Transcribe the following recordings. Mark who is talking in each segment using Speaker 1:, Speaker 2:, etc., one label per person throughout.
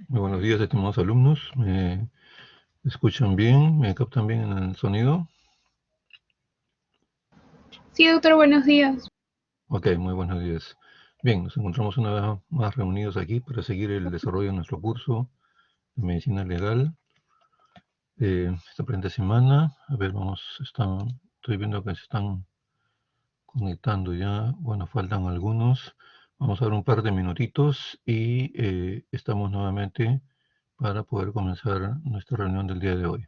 Speaker 1: Muy buenos días, estimados alumnos. ¿Me escuchan bien? ¿Me captan bien en el sonido?
Speaker 2: Sí, doctor, buenos días.
Speaker 1: Ok, muy buenos días. Bien, nos encontramos una vez más reunidos aquí para seguir el desarrollo de nuestro curso de Medicina Legal. Esta presente semana, a ver, estoy viendo que se están conectando ya. Bueno, faltan algunos. Vamos a dar un par de minutitos y estamos nuevamente para poder comenzar nuestra reunión del día de hoy.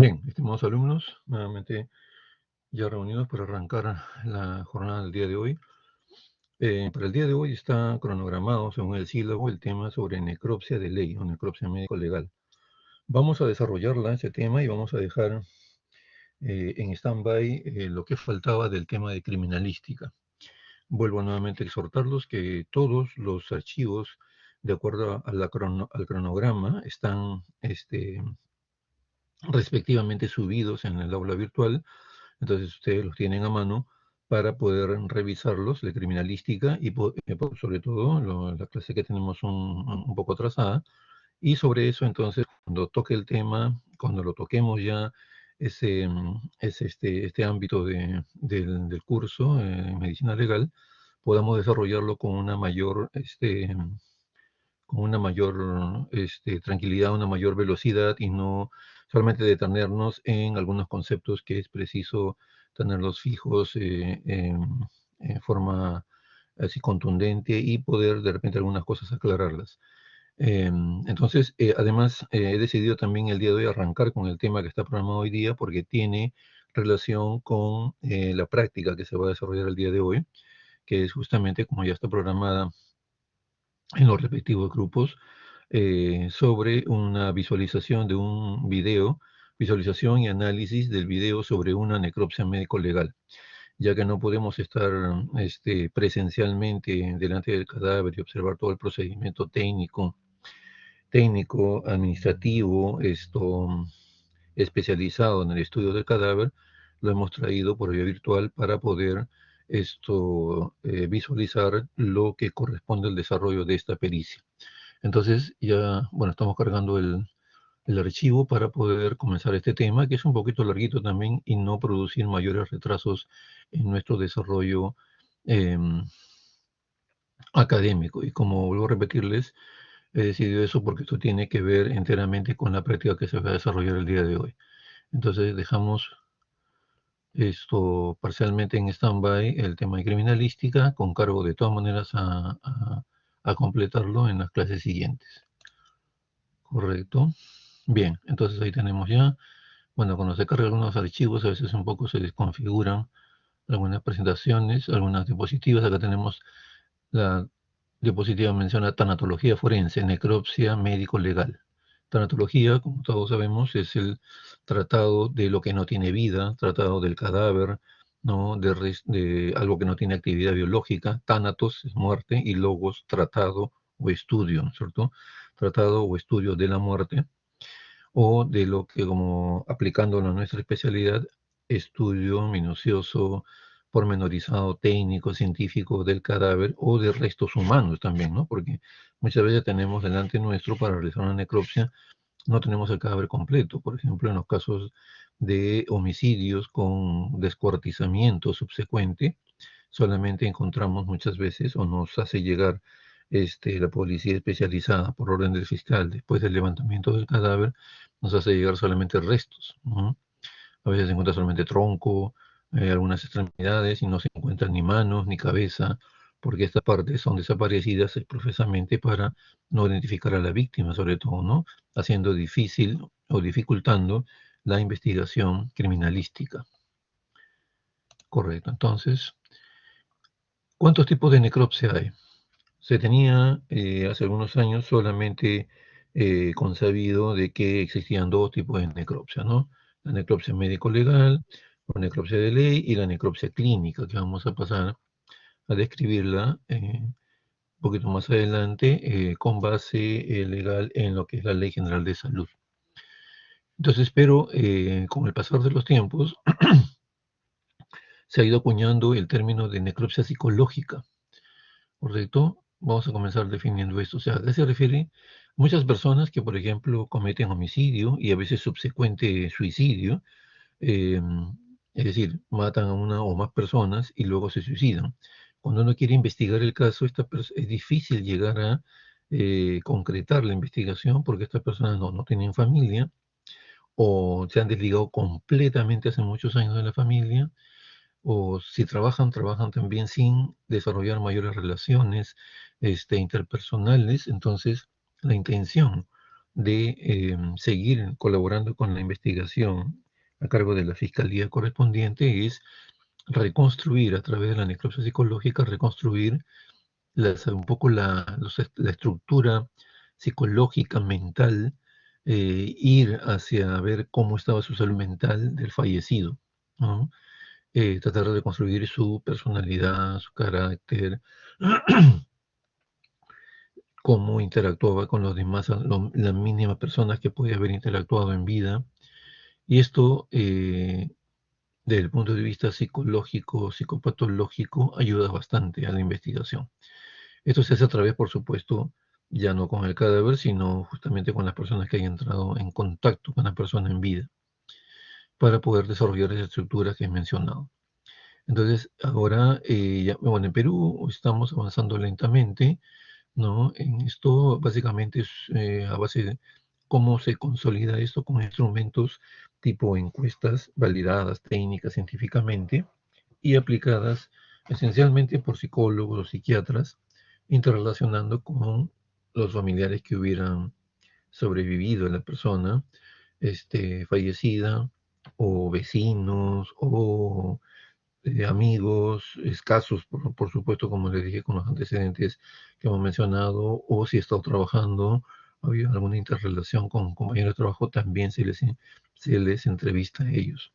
Speaker 1: Bien, estimados alumnos, nuevamente ya reunidos para arrancar la jornada del día de hoy. Para el día de hoy está cronogramado, según el sílabo, el tema sobre necropsia de ley o necropsia médico-legal. Vamos a desarrollarla, ese tema, y vamos a dejar en stand-by lo que faltaba del tema de criminalística. Vuelvo nuevamente a exhortarlos que todos los archivos, de acuerdo a al cronograma, están respectivamente subidos en el aula virtual. Entonces ustedes los tienen a mano para poder revisarlos de criminalística y sobre todo la clase que tenemos un poco atrasada. Y sobre eso entonces cuando toque el tema, cuando lo toquemos ya este ámbito del curso en medicina legal, podamos desarrollarlo con una mayor tranquilidad, una mayor velocidad y no solamente detenernos en algunos conceptos que es preciso tenerlos fijos en forma así contundente y poder de repente algunas cosas aclararlas. Entonces, además, he decidido también el día de hoy arrancar con el tema que está programado hoy día porque tiene relación con la práctica que se va a desarrollar el día de hoy, que es justamente como ya está programada en los respectivos grupos, sobre una visualización de un video, visualización y análisis del video sobre una necropsia médico-legal, ya que no podemos estar presencialmente delante del cadáver y observar todo el procedimiento técnico, administrativo, especializado en el estudio del cadáver. Lo hemos traído por vía virtual para poder visualizar lo que corresponde al desarrollo de esta pericia. Entonces ya, bueno, estamos cargando el archivo para poder comenzar este tema, que es un poquito larguito también y no producir mayores retrasos en nuestro desarrollo eh, académico. Y como vuelvo a repetirles, he decidido eso porque esto tiene que ver enteramente con la práctica que se va a desarrollar el día de hoy. Entonces dejamos esto parcialmente en stand-by, el tema de criminalística, con cargo de todas maneras a completarlo en las clases siguientes. Correcto. Bien, entonces ahí tenemos ya, bueno, cuando se cargan algunos archivos, a veces un poco se desconfiguran algunas presentaciones, algunas diapositivas. Acá tenemos la diapositiva menciona tanatología forense, necropsia médico-legal. Tanatología, como todos sabemos, es el tratado de lo que no tiene vida, tratado del cadáver, ¿no? De algo que no tiene actividad biológica. Tánatos es muerte y logos, tratado o estudio, ¿no es cierto? Tratado o estudio de la muerte o de lo que, como aplicándolo a nuestra especialidad, estudio minucioso, pormenorizado, técnico, científico del cadáver o de restos humanos también, ¿no? Porque muchas veces tenemos delante nuestro para realizar una necropsia, no tenemos el cadáver completo. Por ejemplo, en los casos de homicidios con descuartizamiento subsecuente, solamente encontramos muchas veces o nos hace llegar la policía especializada por orden del fiscal después del levantamiento del cadáver, nos hace llegar solamente restos, ¿no? A veces se encuentra solamente tronco, algunas extremidades y no se encuentran ni manos ni cabeza, porque estas partes son desaparecidas profesamente para no identificar a la víctima, sobre todo, ¿no? Haciendo difícil o dificultando la investigación criminalística. Correcto. Entonces, ¿cuántos tipos de necropsia hay? Se tenía hace algunos años solamente consabido de que existían dos tipos de necropsia, ¿no? La necropsia médico-legal, la necropsia de ley y la necropsia clínica, que vamos a pasar a describirla un poquito más adelante con base legal en lo que es la Ley General de Salud. Entonces, pero con el pasar de los tiempos se ha ido acuñando el término de necropsia psicológica. ¿Correcto? Vamos a comenzar definiendo esto. O sea, ¿a qué se refiere? Muchas personas que, por ejemplo, cometen homicidio y a veces subsecuente suicidio, eh, es decir, matan a una o más personas y luego se suicidan. Cuando uno quiere investigar el caso, es difícil llegar a concretar la investigación porque estas personas no tienen familia o se han desligado completamente hace muchos años de la familia o si trabajan, trabajan también sin desarrollar mayores relaciones interpersonales. Entonces, la intención de seguir colaborando con la investigación a cargo de la fiscalía correspondiente es reconstruir a través de la necropsia psicológica, reconstruir un poco la estructura psicológica, mental, ir hacia ver cómo estaba su salud mental del fallecido, ¿no? Tratar de reconstruir su personalidad, su carácter, cómo interactuaba con los demás, las mínimas personas que podía haber interactuado en vida. Y esto, desde el punto de vista psicológico, psicopatológico, ayuda bastante a la investigación. Esto se hace a través, por supuesto, ya no con el cadáver, sino justamente con las personas que hayan entrado en contacto con la persona en vida, para poder desarrollar esas estructuras que he mencionado. Entonces, ahora, bueno, en Perú estamos avanzando lentamente, ¿no? En esto básicamente es a base de cómo se consolida esto con instrumentos tipo encuestas validadas técnicas científicamente y aplicadas esencialmente por psicólogos o psiquiatras, interrelacionando con los familiares que hubieran sobrevivido a la persona fallecida, o vecinos, o amigos escasos, por supuesto, como les dije, con los antecedentes que hemos mencionado, o si he estado trabajando, había alguna interrelación con compañeros de trabajo, también se les entrevista a ellos.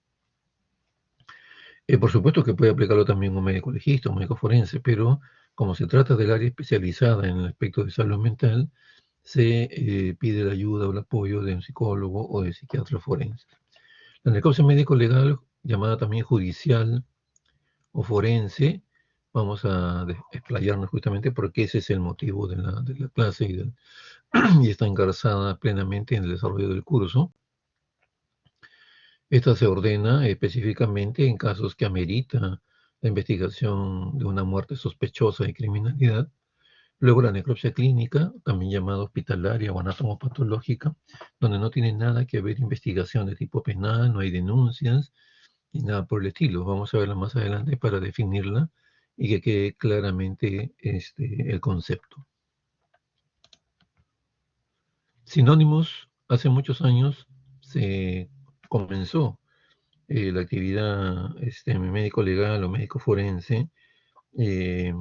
Speaker 1: Por supuesto que puede aplicarlo también un médico legista, un médico forense, pero como se trata del área especializada en el aspecto de salud mental, se pide la ayuda o el apoyo de un psicólogo o de psiquiatra forense. La necropsia médico-legal, llamada también judicial o forense, vamos a explayarnos justamente porque ese es el motivo de la clase y está engarzada plenamente en el desarrollo del curso. Esta se ordena específicamente en casos que amerita la investigación de una muerte sospechosa de criminalidad. Luego la necropsia clínica, también llamada hospitalaria o anatomopatológica, donde no tiene nada que ver investigación de tipo penal, no hay denuncias ni nada por el estilo. Vamos a verla más adelante para definirla y que quede claramente el concepto. Sinónimos, hace muchos años se comenzó la actividad médico legal o médico forense eh,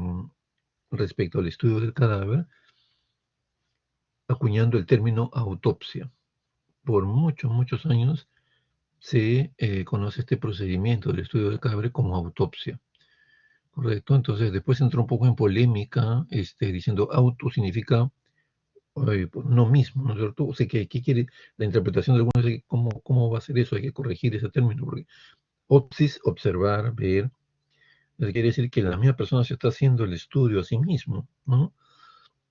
Speaker 1: respecto al estudio del cadáver, acuñando el término autopsia. Por muchos, muchos años se conoce este procedimiento del estudio del cadáver como autopsia, ¿correcto? Entonces después entró un poco en polémica, diciendo auto significa por uno mismo, ¿no es cierto? O sea, ¿qué quiere la interpretación de algunos? ¿Cómo va a ser eso? Hay que corregir ese término, porque opsis, observar, ver, quiere decir que la misma persona se está haciendo el estudio a sí mismo, ¿no?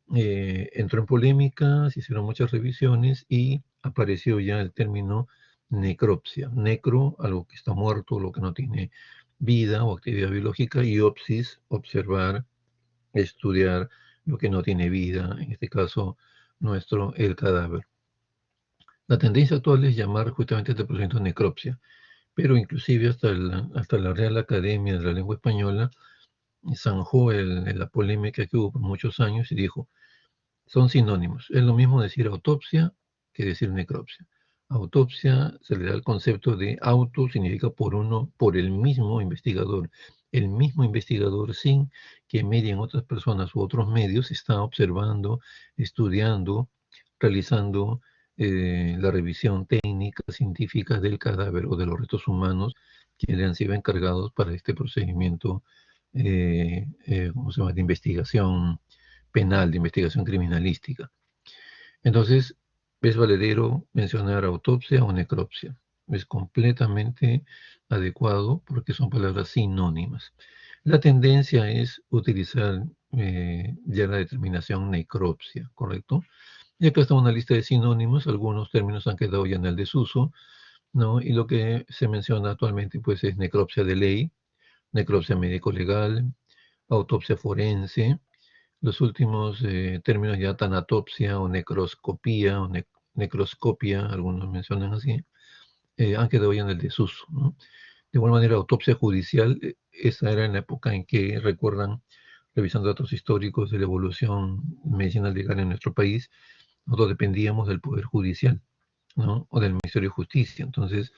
Speaker 1: Entró en polémica, se hicieron muchas revisiones y apareció ya el término necropsia. Necro, algo que está muerto, lo que no tiene vida o actividad biológica, y opsis, observar, estudiar lo que no tiene vida, en este caso el cadáver. La tendencia actual es llamar justamente este procedimiento necropsia, pero inclusive hasta la Real Academia de la Lengua Española zanjó la polémica que hubo por muchos años y dijo, son sinónimos. Es lo mismo decir autopsia que decir necropsia. Autopsia se le da el concepto de auto, significa por el mismo investigador. El mismo investigador, sin que medien otras personas u otros medios, está observando, estudiando, realizando la revisión técnica, científica del cadáver o de los restos humanos que le han sido encargados para este procedimiento, ¿cómo se llama?, de investigación penal, de investigación criminalística. Entonces, es valedero mencionar autopsia o necropsia. Es completamente adecuado porque son palabras sinónimas. La tendencia es utilizar ya la determinación necropsia, ¿correcto? Y acá está una lista de sinónimos, algunos términos han quedado ya en el desuso, ¿no? Y lo que se menciona actualmente pues es necropsia de ley, necropsia médico-legal, autopsia forense. Los últimos términos ya tanatopsia o necroscopía o necroscopia, algunos mencionan así, han quedado ya en el desuso, ¿no? De igual manera, autopsia judicial, esa era en la época en que, recuerdan, revisando datos históricos de la evolución medicinal legal en nuestro país, nosotros dependíamos del Poder Judicial, ¿no? O del Ministerio de Justicia. Entonces,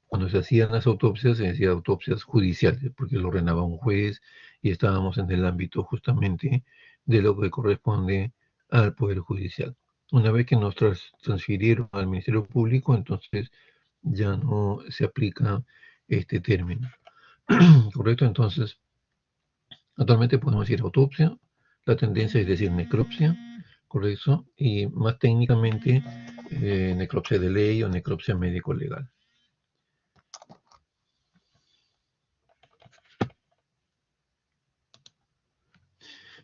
Speaker 1: cuando se hacían las autopsias, se decía autopsias judiciales, porque lo ordenaba un juez y estábamos en el ámbito justamente de lo que corresponde al Poder Judicial. Una vez que nos transfirieron al Ministerio Público, entonces ya no se aplica este término. ¿Correcto? Entonces, actualmente podemos decir autopsia, la tendencia es decir necropsia, ¿correcto? Y más técnicamente, necropsia de ley o necropsia médico-legal.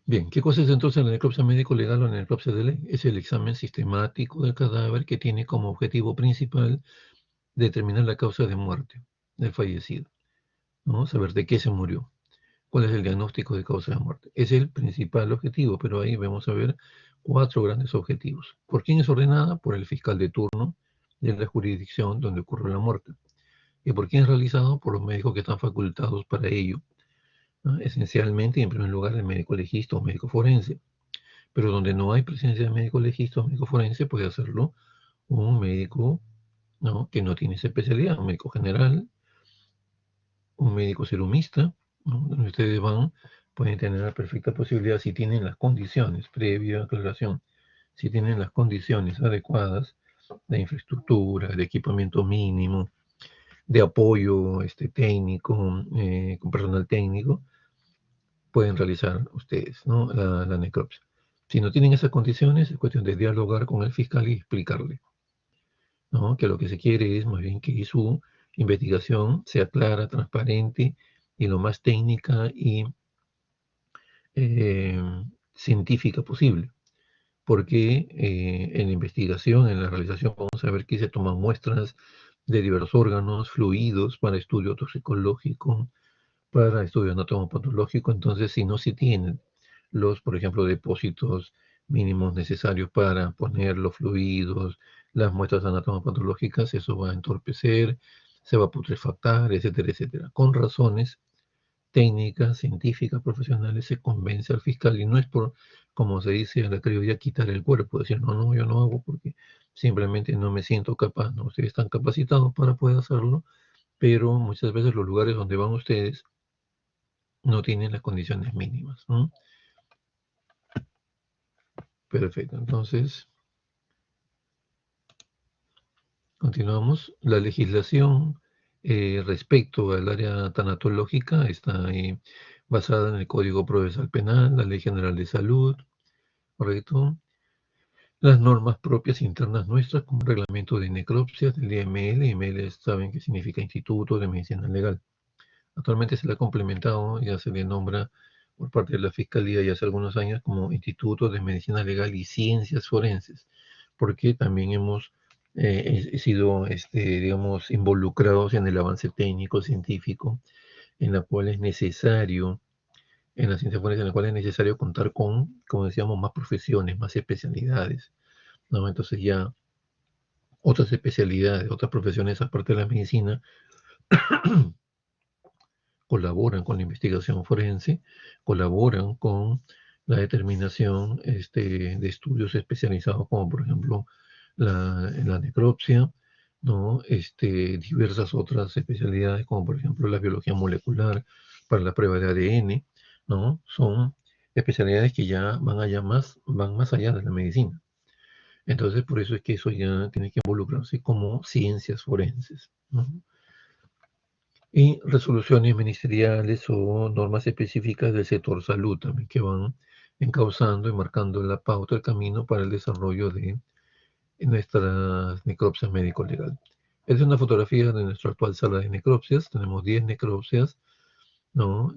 Speaker 1: Bien, ¿qué cosa es entonces la necropsia médico-legal o la necropsia de ley? Es el examen sistemático del cadáver que tiene como objetivo principal determinar la causa de muerte del fallecido, ¿no? Saber de qué se murió, cuál es el diagnóstico de causa de muerte. Es el principal objetivo, pero ahí vamos a ver 4 grandes objetivos. ¿Por quién es ordenada? Por el fiscal de turno de la jurisdicción donde ocurrió la muerte. ¿Y por quién es realizado? Por los médicos que están facultados para ello, ¿no? Esencialmente, y en primer lugar, el médico legista o médico forense. Pero donde no hay presencia de médico legista o médico forense, puede hacerlo un médico, ¿no?, que no tiene esa especialidad, un médico general, un médico serumista, ¿no? Donde ustedes van, pueden tener la perfecta posibilidad, si tienen las condiciones, previa aclaración, si tienen las condiciones adecuadas de infraestructura, de equipamiento mínimo, de apoyo técnico, con personal técnico, pueden realizar ustedes, ¿no?, la necropsia. Si no tienen esas condiciones, es cuestión de dialogar con el fiscal y explicarle, ¿no?, que lo que se quiere es más bien que su investigación sea clara, transparente y lo más técnica y eh, científica posible. Porque en la investigación, en la realización, vamos a ver que se toman muestras de diversos órganos, fluidos para estudio toxicológico, para estudio anatomopatológico. Entonces, si no se tienen los, por ejemplo, depósitos mínimos necesarios para poner los fluidos, las muestras anatomopatológicas, eso va a entorpecer, se va a putrefactar, etcétera, etcétera. Con razones técnicas, científicas, profesionales, se convence al fiscal y no es por, como se dice a la criolla, quitar el cuerpo, decir, no, no, yo no hago porque simplemente no me siento capaz, no, ustedes están capacitados para poder hacerlo, pero muchas veces los lugares donde van ustedes no tienen las condiciones mínimas, ¿no? Perfecto, entonces continuamos. La legislación respecto al área tanatológica está basada en el Código Procesal Penal, la Ley General de Salud, ¿correcto? Las normas propias internas nuestras, como reglamento de necropsias del IML. IML saben que significa Instituto de Medicina Legal. Actualmente se le ha complementado, ya se le nombra por parte de la Fiscalía ya hace algunos años como Instituto de Medicina Legal y Ciencias Forenses, porque también hemos sido, digamos, involucrados en el avance técnico, científico, en la cual es necesario, en la ciencia forense, en la cual es necesario contar con, como decíamos, más profesiones, más especialidades, ¿no? Entonces ya otras especialidades, otras profesiones aparte de la medicina, colaboran con la investigación forense, colaboran con la determinación de estudios especializados, como por ejemplo la necropsia, ¿no? Diversas otras especialidades, como por ejemplo la biología molecular para la prueba de ADN, ¿no? Son especialidades que ya van más allá de la medicina. Entonces, por eso es que eso ya tiene que involucrarse como ciencias forenses, ¿no? Y resoluciones ministeriales o normas específicas del sector salud también que van encauzando y marcando la pauta, el camino para el desarrollo de nuestras necropsias médico-legal. Esta es una fotografía de nuestra actual sala de necropsias. Tenemos 10 necropsias, ¿no?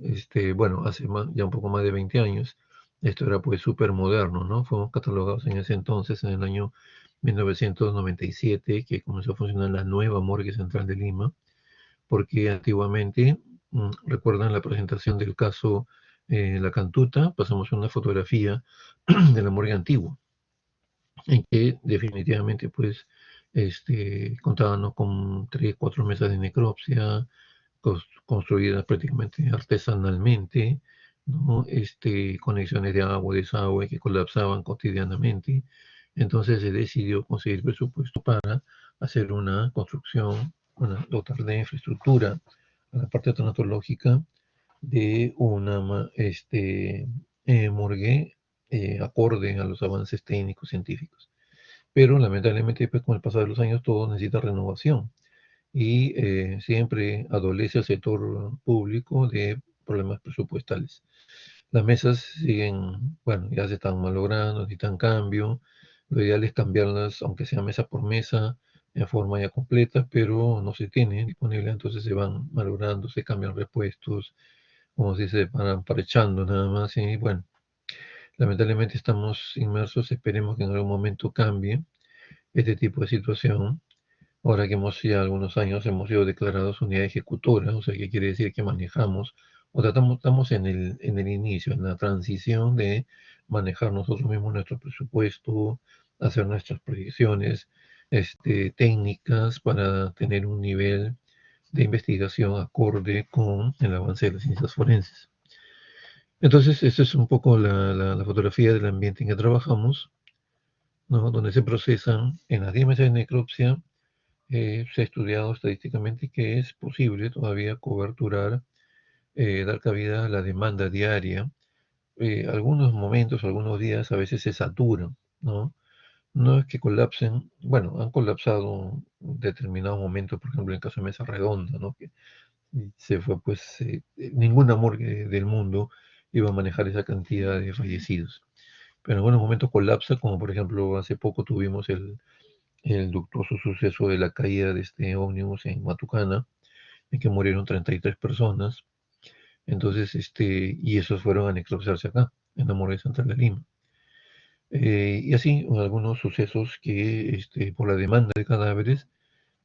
Speaker 1: Bueno, hace ya un poco más de 20 años. Esto era pues súper moderno, ¿no? Fuimos catalogados en ese entonces, en el año 1997, que comenzó a funcionar la nueva morgue central de Lima, porque antiguamente, recuerdan la presentación del caso La Cantuta, pasamos una fotografía de la morgue antigua, en que definitivamente pues contábamos con 3, 4 mesas de necropsia construidas prácticamente artesanalmente, ¿no? Conexiones de agua, desagüe que colapsaban cotidianamente. Entonces se decidió conseguir presupuesto para hacer una construcción, dotar de infraestructura a la parte tanatológica de una morgue acorde a los avances técnicos científicos. Pero lamentablemente, pues, con el pasar de los años, todo necesita renovación y siempre adolece el sector público de problemas presupuestales. Las mesas siguen, bueno, ya se están malogrando, necesitan cambio. Lo ideal es cambiarlas, aunque sea mesa por mesa, en forma ya completa, pero no se tiene disponible, entonces se van malogrando, se cambian repuestos, como si se van parechando nada más. Y bueno, lamentablemente estamos inmersos, esperemos que en algún momento cambie este tipo de situación. Ahora que hemos ya algunos años hemos sido declarados unidad ejecutora, o sea, que quiere decir que manejamos, o tratamos, estamos en el inicio, en la transición de manejar nosotros mismos nuestro presupuesto, hacer nuestras proyecciones técnicas para tener un nivel de investigación acorde con el avance de las ciencias forenses. Entonces, esta es un poco la fotografía del ambiente en que trabajamos, ¿no? Donde se procesan en las 10 mesas de necropsia. Se ha estudiado estadísticamente que es posible todavía coberturar, dar cabida a la demanda diaria. Algunos momentos, algunos días a veces se saturan, ¿no? No es que colapsen, bueno, han colapsado en determinados momentos, por ejemplo, en el caso de Mesa Redonda, ¿no? Que se fue, pues, ninguna morgue del mundo iba a manejar esa cantidad de fallecidos. Pero en algunos momentos colapsa, como por ejemplo hace poco tuvimos el luctuoso suceso de la caída de este ómnibus en Matucana, en que murieron 33 personas. Entonces, y esos fueron a necropsiarse acá, en la morgue central de Lima. Y así, algunos sucesos que, por la demanda de cadáveres,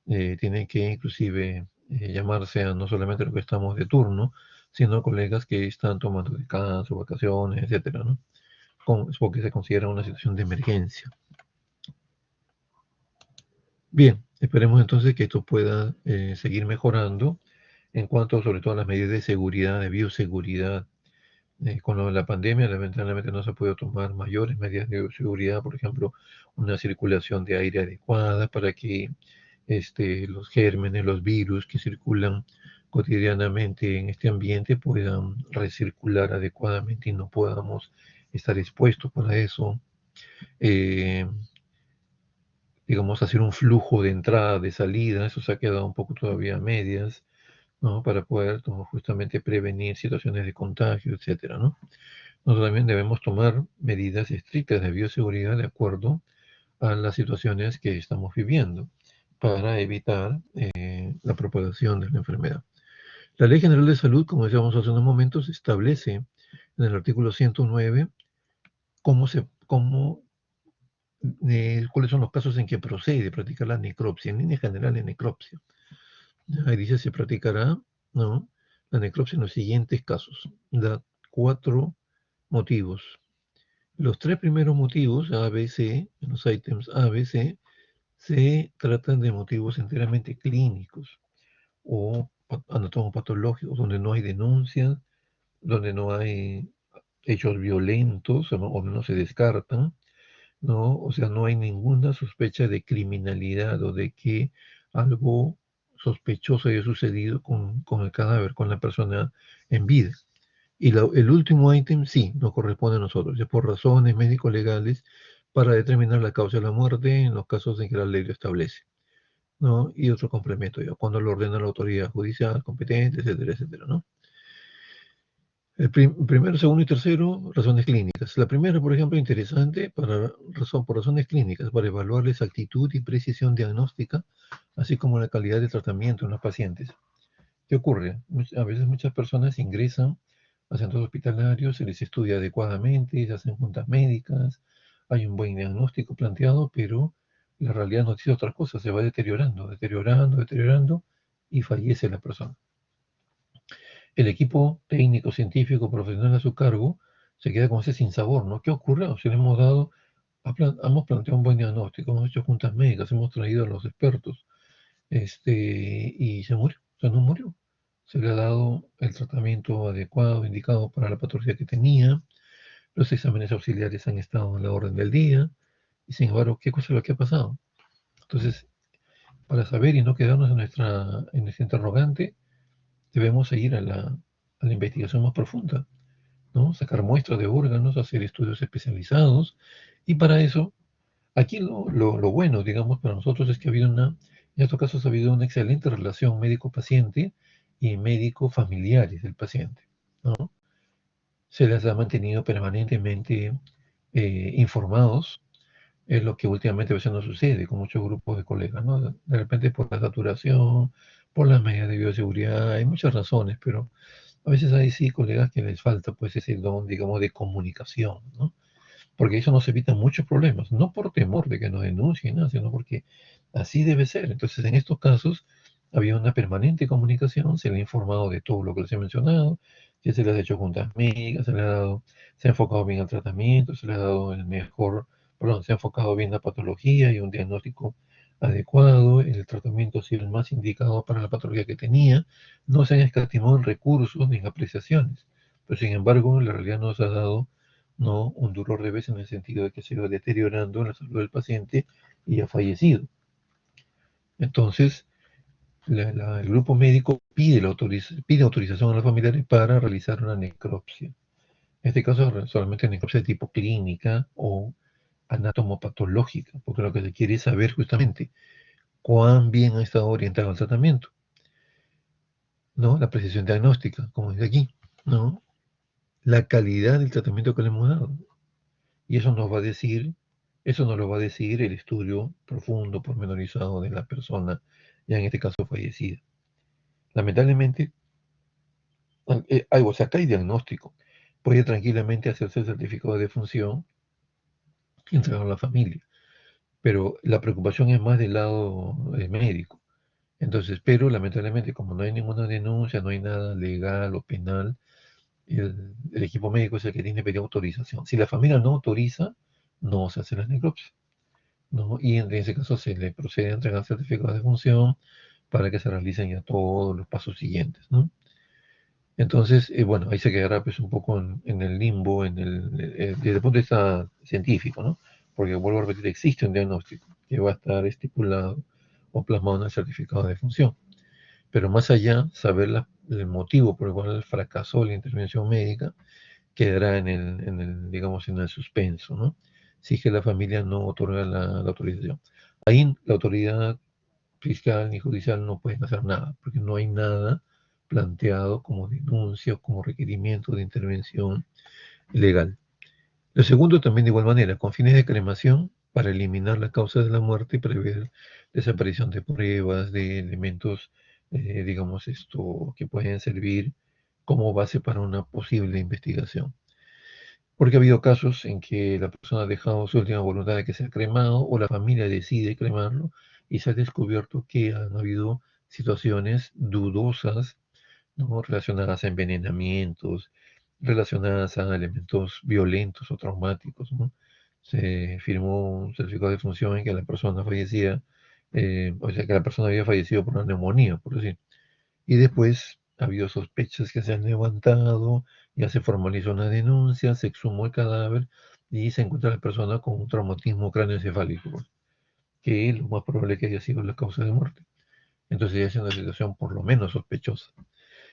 Speaker 1: tienen que inclusive llamarse a no solamente los que estamos de turno, sino colegas que están tomando descanso, vacaciones, etcétera, ¿no? Es porque se considera una situación de emergencia. Bien, esperemos entonces que esto pueda seguir mejorando en cuanto sobre todo a las medidas de seguridad, de bioseguridad. Con lo de la pandemia, lamentablemente no se ha podido tomar mayores medidas de bioseguridad, por ejemplo, una circulación de aire adecuada para que los gérmenes, los virus que circulan cotidianamente en este ambiente puedan recircular adecuadamente y no podamos estar expuestos para eso. Eh, digamos, hacer un flujo de entrada, de salida, eso se ha quedado un poco todavía a medias, ¿no? Para poder justamente prevenir situaciones de contagio, etcétera, ¿no? Nosotros también debemos tomar medidas estrictas de bioseguridad de acuerdo a las situaciones que estamos viviendo para evitar la propagación de la enfermedad. La Ley General de Salud, como decíamos hace unos momentos, establece en el artículo 109 cuáles son los casos en que procede practicar la necropsia, en línea general la necropsia. Ahí dice, se practicará, ¿no?, la necropsia en los siguientes casos. Da 4 motivos. Los 3 primeros motivos, A, B, C, en los ítems A, B, C, se tratan de motivos enteramente clínicos o anatomopatológicos, donde no hay denuncias, donde no hay hechos violentos o no se descartan, ¿no? O sea, no hay ninguna sospecha de criminalidad o de que algo sospechoso haya sucedido con el cadáver, con la persona en vida. Y el último ítem sí nos corresponde a nosotros, es por razones médico-legales para determinar la causa de la muerte en los casos en que la ley lo establece, ¿no? Y otro complemento, ya cuando lo ordena la autoridad judicial competente, etcétera, etcétera, ¿no? El primero, segundo y tercero, razones clínicas. La primera, por ejemplo, interesante por razones clínicas, para evaluar la exactitud y precisión diagnóstica, así como la calidad de tratamiento en los pacientes. ¿Qué ocurre? A veces muchas personas ingresan a centros hospitalarios, se les estudia adecuadamente, se hacen juntas médicas, hay un buen diagnóstico planteado, pero la realidad nos dice otra cosa, se va deteriorando, deteriorando, deteriorando y fallece la persona. El equipo técnico, científico, profesional a su cargo se queda con ese sinsabor, ¿no? ¿Qué ocurre? Si le hemos dado, hemos planteado un buen diagnóstico, hemos hecho juntas médicas, hemos traído a los expertos, y se murió, o sea, no murió. Se le ha dado el tratamiento adecuado, indicado para la patología que tenía. Los exámenes auxiliares han estado en la orden del día. Y sin embargo, ¿qué cosa es lo que ha pasado? Entonces, para saber y no quedarnos en nuestra interrogante, debemos ir a la investigación más profunda, ¿no? Sacar muestras de órganos, hacer estudios especializados. Y para eso, aquí lo bueno, digamos, para nosotros es que en estos casos ha habido una excelente relación médico-paciente y médico-familiares del paciente, ¿no? Se les ha mantenido permanentemente informados. Es lo que últimamente a veces no sucede con muchos grupos de colegas, ¿no? De repente por la saturación, por las medidas de bioseguridad, hay muchas razones, pero a veces hay sí colegas que les falta pues ese don, digamos, de comunicación, ¿no? Porque eso nos evita muchos problemas, no por temor de que nos denuncien, ¿no? Sino porque así debe ser. Entonces, en estos casos había una permanente comunicación, se le ha informado de todo lo que les he mencionado, que se les ha hecho juntas médicas, se ha enfocado bien al tratamiento, se le ha dado se ha enfocado bien la patología y un diagnóstico adecuado, el tratamiento ha sido el más indicado para la patología que tenía, no se han escatimado en recursos ni en apreciaciones, pero sin embargo la realidad nos ha dado no un duro revés en el sentido de que se va deteriorando la salud del paciente y ha fallecido. Entonces, el grupo médico pide autorización a los familiares para realizar una necropsia. En este caso, solamente necropsia de tipo clínica o anatomopatológica, porque lo que se quiere es saber justamente cuán bien ha estado orientado el tratamiento, ¿no? La precisión diagnóstica, como dice aquí, ¿no? La calidad del tratamiento que le hemos dado. Y eso nos lo va a decir el estudio profundo, pormenorizado de la persona, ya en este caso fallecida. Lamentablemente, o sea, acá hay diagnóstico. Puede tranquilamente hacerse el certificado de defunción y entregarlo a la familia. Pero la preocupación es más del lado médico. Entonces, pero lamentablemente, como no hay ninguna denuncia, no hay nada legal o penal, el equipo médico es el que tiene que pedir autorización. Si la familia no autoriza, no se hace la necropsia, ¿no? Y en ese caso se le procede a entregar certificado de función para que se realicen ya todos los pasos siguientes, ¿no? Entonces, bueno, ahí se quedará pues un poco en el limbo, desde el punto de vista científico, ¿no? Porque vuelvo a repetir, existe un diagnóstico que va a estar estipulado o plasmado en el certificado de función. Pero más allá, saber el motivo por el cual fracasó la intervención médica quedará digamos, en el suspenso, ¿no? Si es que la familia no otorga la autorización. Ahí la autoridad fiscal ni judicial no pueden hacer nada, porque no hay nada planteado como denuncia o como requerimiento de intervención legal. Lo segundo también de igual manera, con fines de cremación, para eliminar la causa de la muerte y prever desaparición de pruebas, de elementos, digamos, que pueden servir como base para una posible investigación. Porque ha habido casos en que la persona ha dejado su última voluntad de que sea cremado o la familia decide cremarlo y se ha descubierto que han habido situaciones dudosas, ¿no? Relacionadas a envenenamientos, relacionadas a elementos violentos o traumáticos, ¿no? Se firmó un certificado de función en que la persona fallecía, o sea, que la persona había fallecido por una neumonía, por decir. Y después ha habido sospechas que se han levantado, ya se formalizó una denuncia, se exhumó el cadáver y se encuentra la persona con un traumatismo cráneoencefálico, pues, que lo más probable es que haya sido la causa de muerte. Entonces ya es una situación por lo menos sospechosa.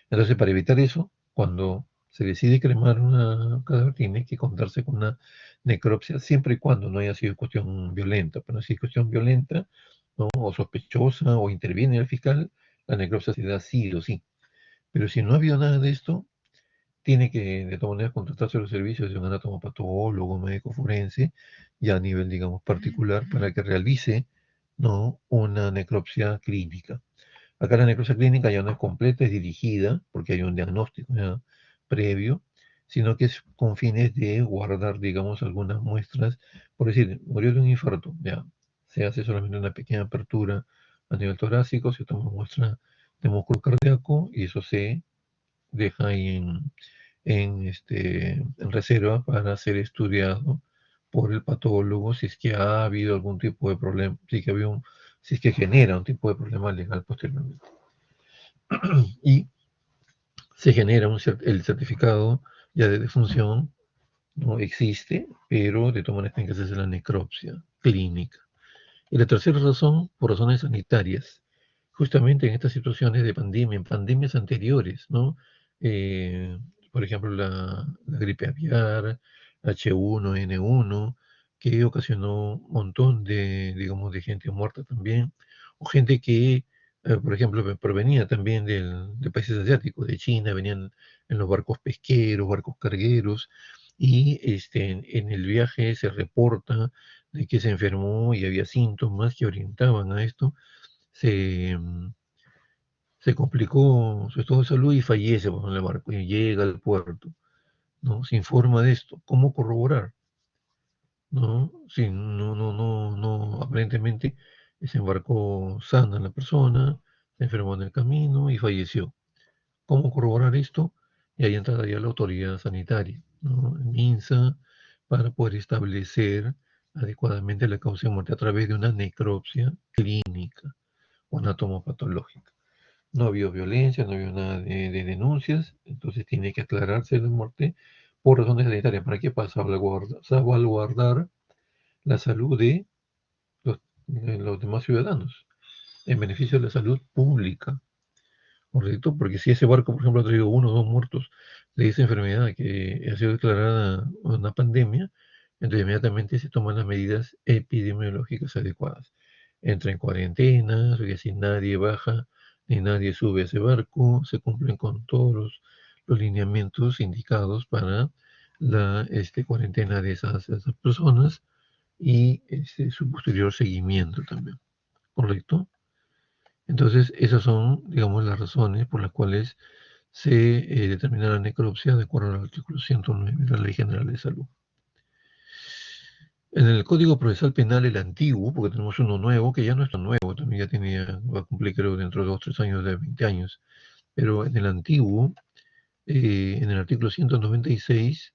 Speaker 1: Entonces, para evitar eso, cuando se decide cremar una cadáver, tiene que contarse con una necropsia, siempre y cuando no haya sido cuestión violenta. Pero si es cuestión violenta, ¿no? O sospechosa, o interviene el fiscal, la necropsia se da sí o sí. Pero si no ha habido nada de esto, tiene que de todas maneras contratarse los servicios de un anatomopatólogo, un médico forense, ya a nivel, digamos, particular, para que realice, ¿no? Una necropsia clínica. Acá la necropsia clínica ya no es completa, es dirigida, porque hay un diagnóstico ya previo, sino que es con fines de guardar, digamos, algunas muestras. Por decir, murió de un infarto, ya se hace solamente una pequeña apertura a nivel torácico, se toma muestra de músculo cardíaco y eso se deja ahí en reserva para ser estudiado por el patólogo si es que ha habido algún tipo de problema, si es que genera un tipo de problema legal posteriormente. Y se genera el certificado ya de defunción, no existe, pero de todas maneras tiene que hacerse la necropsia clínica. Y la tercera razón, por razones sanitarias, justamente en estas situaciones de pandemia, en pandemias anteriores, ¿no? Eh, por ejemplo, la gripe aviar, H1N1, que ocasionó un montón de, digamos, de gente muerta también, o gente que, por ejemplo, provenía también de países asiáticos, de China, venían en los barcos pesqueros, barcos cargueros, y en el viaje se reporta de que se enfermó y había síntomas que orientaban a esto, se, se complicó su estado de salud y fallece en el barco y llega al puerto, ¿no? Se informa de esto. ¿Cómo corroborar? ¿No? Sí, aparentemente se embarcó sana la persona, se enfermó en el camino y falleció. ¿Cómo corroborar esto? Y ahí entraría la autoridad sanitaria, ¿no? El MINSA, para poder establecer adecuadamente la causa de muerte a través de una necropsia clínica o anatomopatológica. No ha habido violencia, no ha habido nada de denuncias, entonces tiene que aclararse la muerte por razones sanitarias. ¿Para qué? Para salvaguardar la salud de los demás ciudadanos, en beneficio de la salud pública. Correcto, porque si ese barco, por ejemplo, ha traído uno o dos muertos de esa enfermedad que ha sido declarada una pandemia, entonces inmediatamente se toman las medidas epidemiológicas adecuadas. Entra en cuarentena, que si nadie baja ni nadie sube a ese barco, se cumplen con todos los lineamientos indicados para la cuarentena de esas personas y su posterior seguimiento también. ¿Correcto? Entonces, esas son, digamos, las razones por las cuales se determina la necropsia de acuerdo al artículo 109 de la Ley General de Salud. En el Código Procesal Penal, el antiguo, porque tenemos uno nuevo, que ya no es tan nuevo, también ya tenía, va a cumplir creo dentro de 2 o 3 años, de 20 años, pero en el antiguo, en el artículo 196,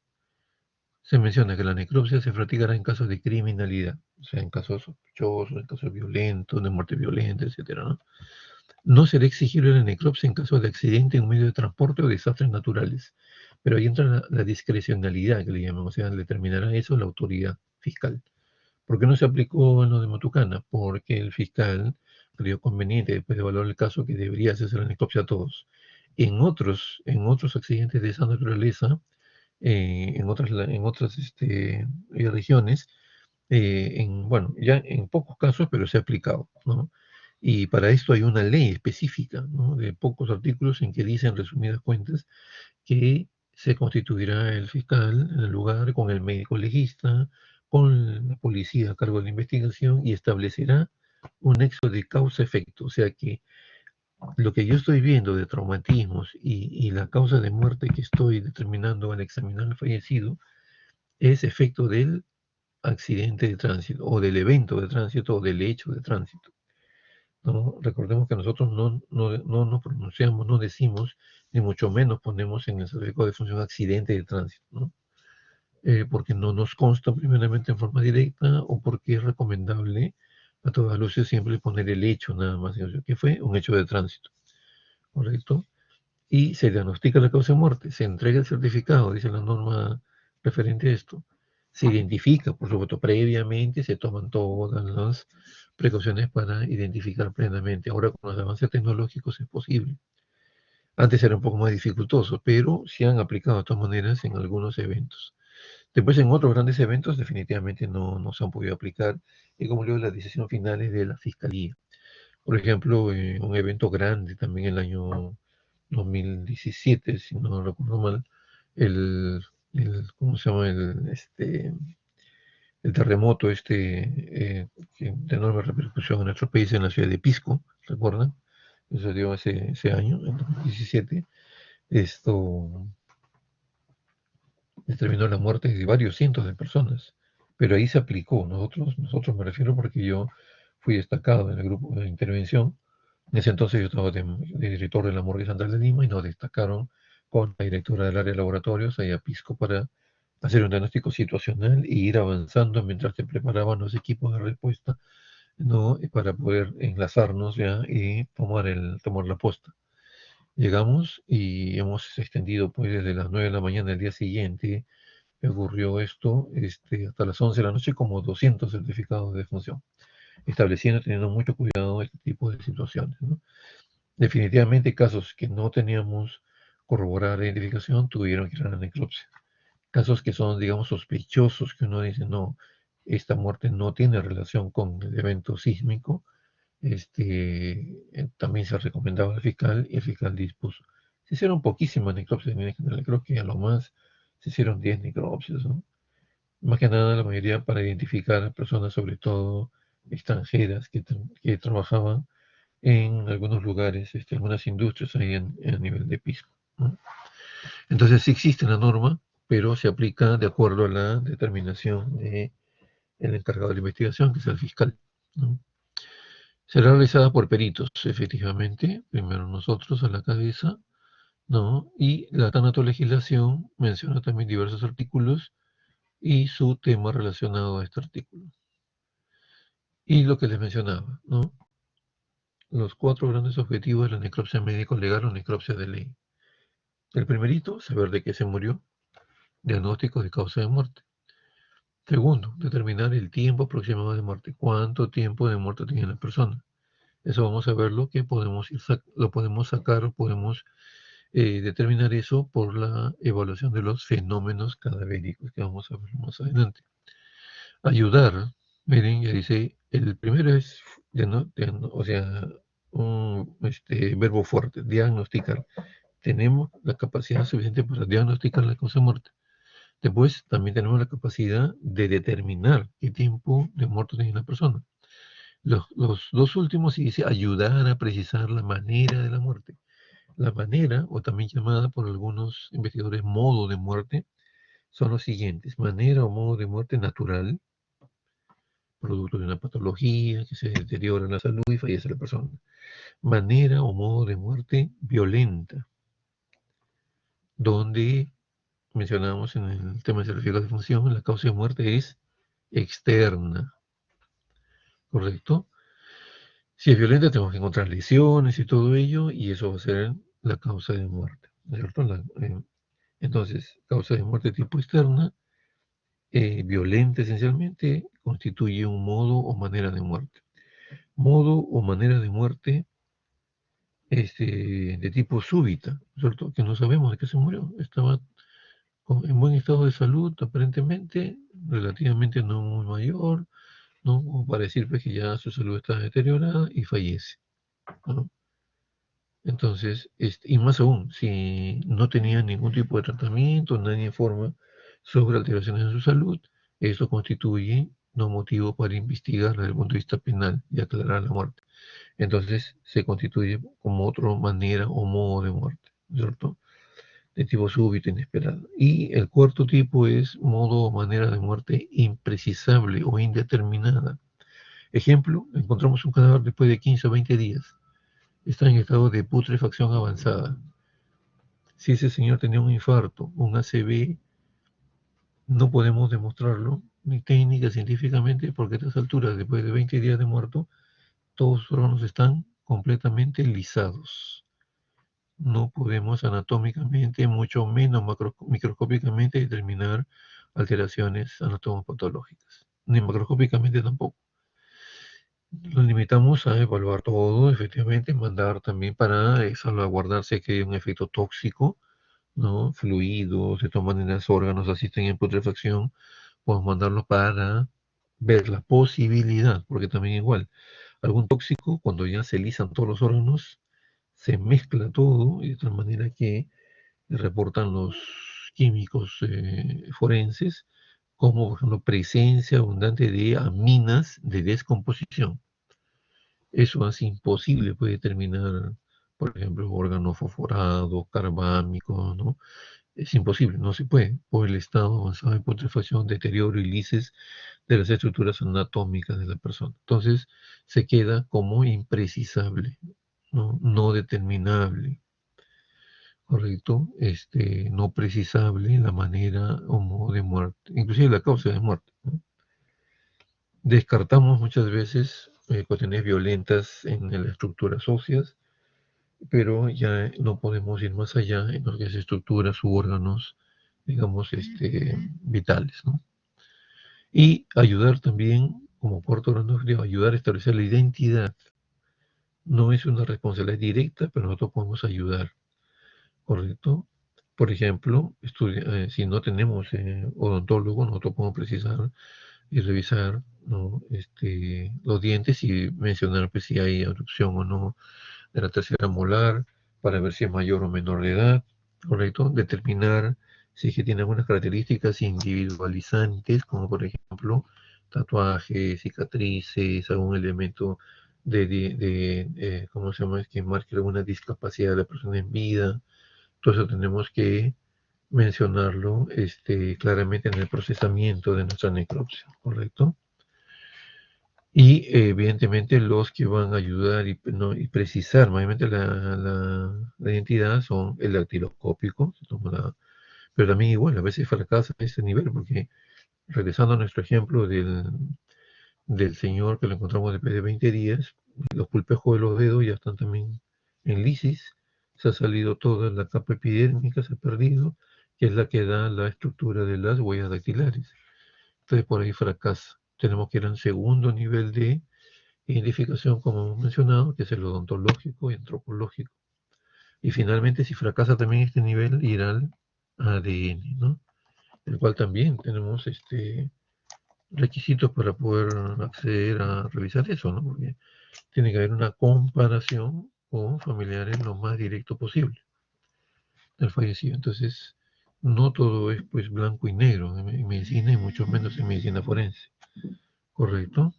Speaker 1: se menciona que la necropsia se practicará en casos de criminalidad, o sea, en casos sospechosos, en casos violentos, de muerte violenta, etcétera, ¿no? No será exigible la necropsia en caso de accidente en un medio de transporte o desastres naturales. Pero ahí entra la discrecionalidad que le llaman, o sea, determinará eso la autoridad fiscal. ¿Por qué no se aplicó en lo de Matucana? Porque el fiscal creyó conveniente, después de evaluar el caso, que debería hacerse la necropsia a todos. En otros accidentes de esa naturaleza, en otras regiones, bueno, ya en pocos casos, pero se ha aplicado, ¿no? Y para esto hay una ley específica, ¿no? De pocos artículos en que dice, en resumidas cuentas, que se constituirá el fiscal en el lugar con el médico legista, con la policía a cargo de la investigación y establecerá un nexo de causa-efecto. O sea que lo que yo estoy viendo de traumatismos y la causa de muerte que estoy determinando al examinar al fallecido es efecto del accidente de tránsito o del evento de tránsito o del hecho de tránsito, ¿no? Recordemos que nosotros no nos pronunciamos, no decimos, ni mucho menos ponemos en el certificado de función accidente de tránsito, ¿no? Porque no nos consta primeramente en forma directa o porque es recomendable a todas luces siempre poner el hecho nada más, que fue un hecho de tránsito, ¿correcto? Y se diagnostica la causa de muerte, se entrega el certificado, dice la norma referente a esto, se identifica, por supuesto, previamente, se toman todas las precauciones para identificar plenamente. Ahora con los avances tecnológicos es posible. Antes era un poco más dificultoso, pero se han aplicado de todas maneras en algunos eventos. Después en otros grandes eventos definitivamente no se han podido aplicar y como digo, las decisiones finales de la Fiscalía. Por ejemplo, un evento grande también el año 2017, si no recuerdo mal, el, ¿cómo se llama? El terremoto de enorme repercusión en nuestro país, en la ciudad de Pisco, ¿recuerdan? Eso dio ese año, en 2017. Esto determinó la muerte de varios cientos de personas, pero ahí se aplicó. Nosotros me refiero porque yo fui destacado en el grupo de intervención. En ese entonces yo estaba de director de la Morgue Central de Lima y nos destacaron con la directora del área de laboratorios, allá Pisco, para hacer un diagnóstico situacional e ir avanzando mientras se preparaban los equipos de respuesta, ¿no? Para poder enlazarnos ya y tomar la posta. Llegamos y hemos extendido pues desde las 9 de la mañana del día siguiente que ocurrió esto, hasta las 11 de la noche, como 200 certificados de defunción, estableciendo, teniendo mucho cuidado este tipo de situaciones, ¿no? Definitivamente casos que no teníamos corroborada la identificación tuvieron que ir a la necropsia. Casos que son, digamos, sospechosos, que uno dice, no, esta muerte no tiene relación con el evento sísmico, también se recomendaba al fiscal y el fiscal dispuso. Se hicieron poquísimas necropsias en general, creo que a lo más se hicieron 10 necropsias, ¿no? Más que nada la mayoría para identificar a personas, sobre todo extranjeras, que trabajaban en algunos lugares, algunas industrias ahí a nivel de Pisco, ¿no? Entonces sí existe la norma, pero se aplica de acuerdo a la determinación del encargado de la investigación, que es el fiscal, ¿no? Será realizada por peritos, efectivamente, primero nosotros a la cabeza, ¿no? Y la tanatolegislación menciona también diversos artículos y su tema relacionado a este artículo. Y lo que les mencionaba, ¿no? Los 4 grandes objetivos de la necropsia médico-legal o necropsia de ley. El primerito, saber de qué se murió, diagnóstico de causa de muerte. Segundo, determinar el tiempo aproximado de muerte, cuánto tiempo de muerte tiene la persona. Eso vamos a verlo, que lo podemos sacar o podemos determinar eso por la evaluación de los fenómenos cadavéricos, que vamos a ver más adelante. Ayudar, miren, ya dice, el primero es, o sea, un verbo fuerte, diagnosticar. Tenemos la capacidad suficiente para diagnosticar la causa de muerte. Después, también tenemos la capacidad de determinar qué tiempo de muerte tiene la persona. Los dos últimos sí dice ayudar a precisar la manera de la muerte. La manera, o también llamada por algunos investigadores modo de muerte, son los siguientes: manera o modo de muerte natural, producto de una patología que se deteriora la salud y fallece la persona. Manera o modo de muerte violenta, donde mencionábamos en el tema de certificado de función, la causa de muerte es externa, ¿correcto? Si es violenta, tenemos que encontrar lesiones y todo ello, y eso va a ser la causa de muerte, ¿cierto? Entonces, causa de muerte tipo externa, violenta esencialmente, constituye un modo o manera de muerte. Modo o manera de muerte de tipo súbita, ¿cierto? Que no sabemos de qué se murió. Estaba en buen estado de salud, aparentemente, relativamente no muy mayor, ¿no? O para decir pues, que ya su salud está deteriorada y fallece, ¿no? Entonces, y más aún, si no tenía ningún tipo de tratamiento, nadie informa sobre alteraciones en su salud, eso constituye no motivo para investigar desde el punto de vista penal y aclarar la muerte. Entonces, se constituye como otra manera o modo de muerte, ¿cierto? De tipo súbito, inesperado. Y el cuarto tipo es modo o manera de muerte imprecisable o indeterminada. Ejemplo, encontramos un cadáver después de 15 o 20 días. Está en estado de putrefacción avanzada. Si ese señor tenía un infarto, un ACV, no podemos demostrarlo, ni técnica, científicamente, porque a estas alturas, después de 20 días de muerto, todos los órganos están completamente lisados. No podemos anatómicamente, mucho menos microscópicamente, determinar alteraciones anatomopatológicas, ni macroscópicamente tampoco. Nos limitamos a evaluar todo, efectivamente, mandar también para salvaguardarse que hay un efecto tóxico, ¿no? Fluidos, de todas maneras órganos asisten en putrefacción, podemos mandarlo para ver la posibilidad, porque también igual, algún tóxico, cuando ya se lisan todos los órganos, se mezcla todo y de tal manera que reportan los químicos forenses como, por ejemplo, presencia abundante de aminas de descomposición. Eso hace imposible puede determinar, por ejemplo, órganos fosforados, carbámicos, ¿no? Es imposible, no se puede, por el estado avanzado de putrefacción, deterioro y lisis de las estructuras anatómicas de la persona. Entonces, se queda como imprecisable, no, no determinable, ¿correcto? No precisable la manera o modo de muerte, inclusive la causa de muerte, ¿no? Descartamos muchas veces cuestiones violentas en las estructuras óseas, pero ya no podemos ir más allá en lo que es estructuras u órganos, digamos, vitales, ¿no? Y ayudar también, como cuarto grado, ayudar a establecer la identidad. No es una responsabilidad directa, pero nosotros podemos ayudar, ¿correcto? Por ejemplo, si no tenemos odontólogo, nosotros podemos precisar y revisar, ¿no? Los dientes y mencionar pues, si hay erupción o no de la tercera molar, para ver si es mayor o menor de edad, ¿correcto? Determinar si es que tiene algunas características individualizantes, como por ejemplo tatuajes, cicatrices, algún elemento ¿cómo se llama? Es que marque alguna discapacidad de la persona en vida. Todo eso tenemos que mencionarlo claramente en el procesamiento de nuestra necropsia, ¿correcto? Y evidentemente los que van a ayudar no, y precisar mayormente la identidad son el dactiloscópico, pero también igual a veces fracasa a ese nivel, porque regresando a nuestro ejemplo del señor que lo encontramos después de 20 días, los pulpejos de los dedos ya están también en lisis, se ha salido toda la capa epidérmica, se ha perdido, que es la que da la estructura de las huellas dactilares. Entonces por ahí fracasa. Tenemos que ir al segundo nivel de identificación, como hemos mencionado, que es el odontológico y antropológico. Y finalmente, si fracasa también este nivel, irá al ADN, ¿no? El cual también tenemos requisitos para poder acceder a revisar eso, ¿no? Porque tiene que haber una comparación con familiares lo más directo posible del fallecido. Entonces, no todo es pues blanco y negro en medicina y mucho menos en medicina forense, ¿correcto?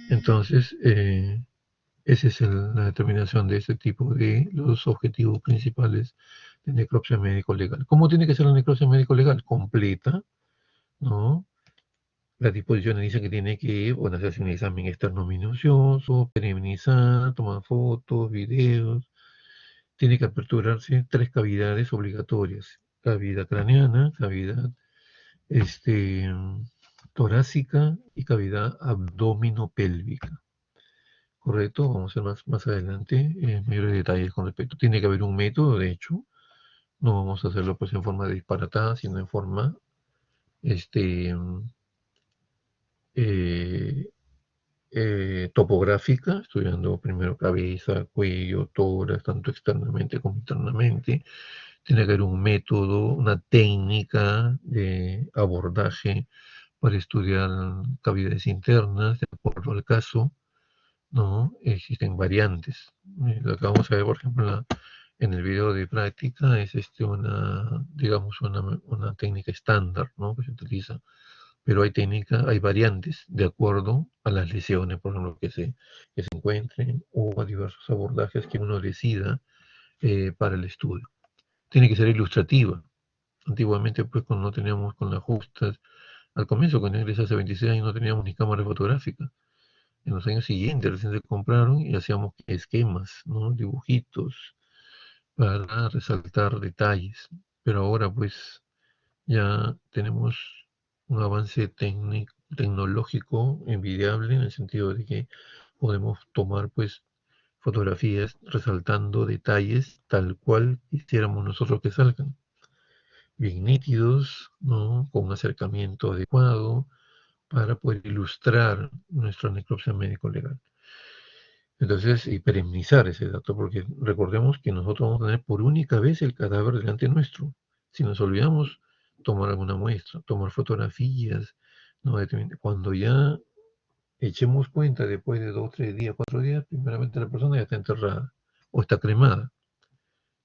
Speaker 1: Entonces, esa es la determinación de este tipo de los objetivos principales de necropsia médico-legal. ¿Cómo tiene que ser la necropsia médico-legal? Completa, ¿no? Las disposiciones dicen que tiene que, bueno, hacerse un examen externo minucioso, perimetrizar, tomar fotos, videos. Tiene que aperturarse 3 cavidades obligatorias. Cavidad craneana, cavidad este, torácica y cavidad abdominopélvica. Correcto, vamos a ver más adelante mayores detalles con respecto. Tiene que haber un método, de hecho, no vamos a hacerlo pues en forma disparatada, sino en forma este, eh, topográfica, estudiando primero cabeza, cuello, tórax, tanto externamente como internamente. Tiene que haber un método, una técnica de abordaje para estudiar cavidades internas, de acuerdo al caso, ¿no? Existen variantes. Lo que vamos a ver, por ejemplo, en el video de práctica es digamos, una técnica estándar, ¿no? Que se utiliza. Pero hay variantes de acuerdo a las lesiones, por ejemplo, que se encuentren o a diversos abordajes que uno decida para el estudio. Tiene que ser ilustrativa. Antiguamente, pues, cuando no teníamos con las justas, al comienzo, cuando ingresé hace 26 años, no teníamos ni cámara fotográfica. En los años siguientes recién se compraron y hacíamos esquemas, ¿no? Dibujitos para resaltar detalles. Pero ahora pues ya tenemos un avance tecnológico envidiable en el sentido de que podemos tomar pues fotografías resaltando detalles tal cual quisiéramos nosotros que salgan. Bien nítidos, ¿no? Con un acercamiento adecuado para poder ilustrar nuestra necropsia médico-legal. Entonces, y perennizar ese dato, porque recordemos que nosotros vamos a tener por única vez el cadáver delante nuestro. Si nos olvidamos tomar alguna muestra, tomar fotografías, ¿no? Cuando ya echemos cuenta después de 2, 3 días, 4 días, primeramente la persona ya está enterrada o está cremada.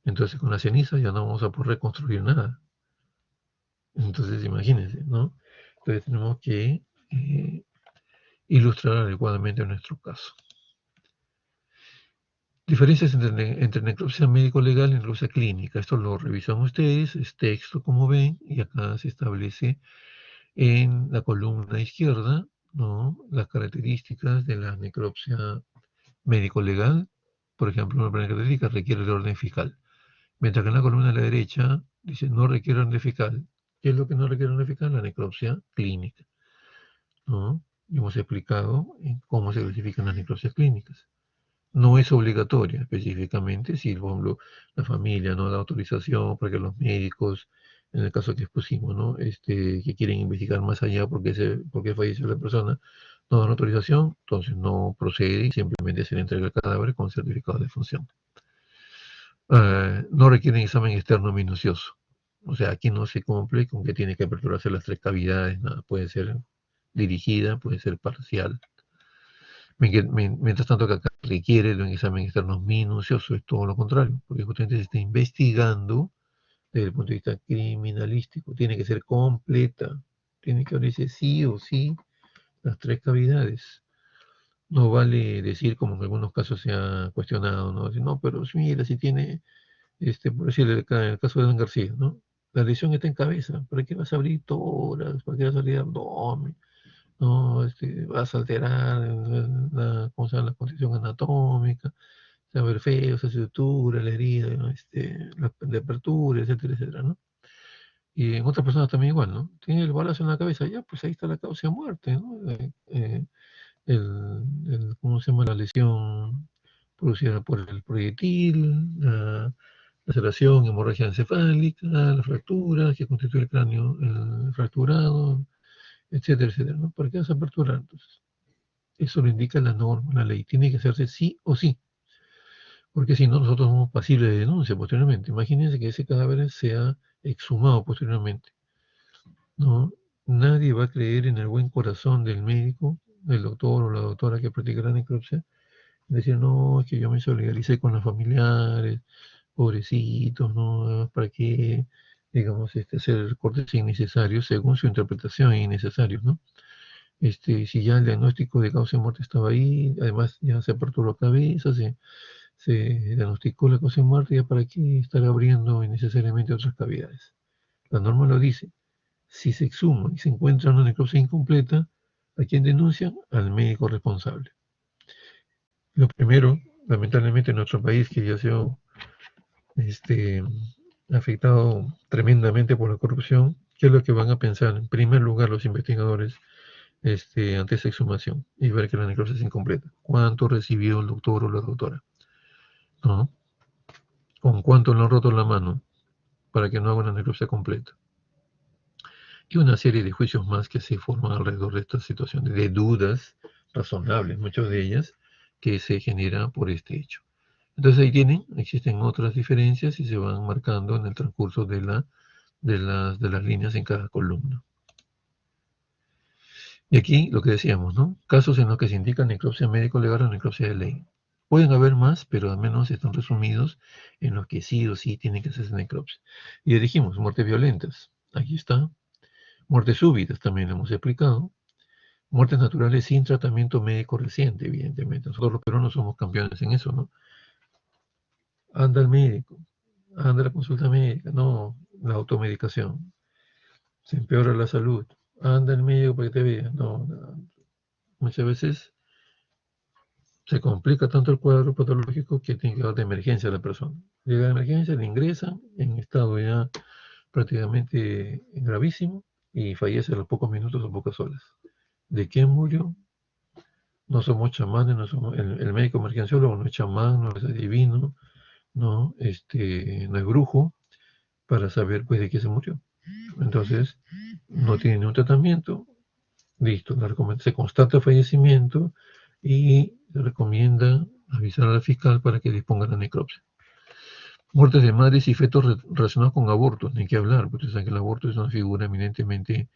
Speaker 1: Entonces, con la ceniza ya no vamos a poder reconstruir nada. Entonces, imagínense, ¿no? Entonces, tenemos que ilustrar adecuadamente nuestro caso. Diferencias entre necropsia médico-legal y necropsia clínica. Esto lo revisan ustedes, es texto como ven, y acá se establece en la columna izquierda, ¿no? Las características de la necropsia médico-legal. Por ejemplo, una primera característica requiere de orden fiscal. Mientras que en la columna de la derecha dice no requiere orden fiscal. ¿Qué es lo que no requiere orden fiscal? La necropsia clínica, ¿no? Y hemos explicado cómo se clasifican las necropsias clínicas. no es obligatoria específicamente, si por ejemplo la familia no da autorización para que los médicos, en el caso que expusimos, ¿no? Que quieren investigar más allá porque falleció la persona, no dan autorización, entonces no procede y simplemente se le entrega el cadáver con certificado de función. No requieren examen externo minucioso. O sea, aquí no se cumple con que tiene que aperturarse las 3 cavidades, nada, puede ser dirigida, puede ser parcial. Mientras tanto que acá requiere de un examen externo minucioso, es todo lo contrario, porque justamente se está investigando desde el punto de vista criminalístico, tiene que ser completa, tiene que abrirse sí o sí las 3 cavidades. No vale decir, como en algunos casos se ha cuestionado, ¿no? Decir, no, pero mira, si tiene, por decirle el caso de Dan García, ¿no? La lesión está en cabeza, ¿para qué vas a abrir tórax? ¿Para qué vas a abrir abdomen? No, vas a alterar ¿cómo se llama? La condición anatómica, se va a ver feo, esa sutura, la herida, ¿no? La apertura, etcétera, etcétera, ¿no? Y en otras personas también igual, ¿no? Tiene el balazo en la cabeza, ya, pues ahí está la causa de muerte, ¿no? ¿Cómo se llama? La lesión producida por el proyectil, la laceración, hemorragia encefálica, la fractura que constituye el cráneo fracturado, etcétera, etcétera, ¿no? ¿Para qué vas a aperturar? Entonces, eso lo indica la norma, la ley. Tiene que hacerse sí o sí, porque si no, nosotros somos pasibles de denuncia posteriormente. Imagínense que ese cadáver sea exhumado posteriormente, ¿no? Nadie va a creer en el buen corazón del médico, del doctor o la doctora que practica la necropsia, decir, no, es que yo me solidaricé con los familiares, pobrecitos, ¿no? ¿Para qué, digamos, hacer cortes innecesarios según su interpretación innecesarios, ¿no? Si ya el diagnóstico de causa de muerte estaba ahí, además ya se aperturó la cabeza, se diagnosticó la causa de muerte, ya para qué estar abriendo innecesariamente otras cavidades. La norma lo dice. Si se exhuma y se encuentra una necropsia incompleta, ¿a quién denuncian? Al médico responsable. Lo primero, lamentablemente en nuestro país, que ya se ha afectado tremendamente por la corrupción, ¿qué es lo que van a pensar? En primer lugar, los investigadores ante esa exhumación y ver que la necropsia es incompleta. ¿Cuánto recibió el doctor o la doctora? ¿No? ¿Con cuánto le han roto la mano para que no haga una necropsia completa? Y una serie de juicios más que se forman alrededor de esta situación, de dudas razonables, muchas de ellas, que se generan por este hecho. Entonces ahí existen otras diferencias y se van marcando en el transcurso de las líneas en cada columna. Y aquí lo que decíamos, ¿no? Casos en los que se indica necropsia médico-legal o necropsia de ley. Pueden haber más, pero al menos están resumidos en los que sí o sí tienen que hacerse necropsia. Y ya dijimos, muertes violentas. Aquí está. Muertes súbitas también hemos explicado. Muertes naturales sin tratamiento médico reciente, evidentemente. Nosotros los peruanos somos campeones en eso, ¿no? Anda al médico, anda a la consulta médica, no la automedicación. Se empeora la salud. Anda al médico para que te vea. No, muchas veces se complica tanto el cuadro patológico que tiene que dar de emergencia a la persona. Llega de emergencia, le ingresan en estado ya prácticamente gravísimo y fallece a los pocos minutos o pocas horas. ¿De quién murió? No somos chamanes, no somos, el médico emergenciólogo no es chamán, no es adivino, no, no es brujo para saber pues de qué se murió. Entonces, no tiene ningún tratamiento, listo, se constata el fallecimiento y se recomienda avisar al fiscal para que disponga la necropsia. Muertes de madres y fetos relacionados con abortos, ni que hablar, porque saben que el aborto es una figura eminentemente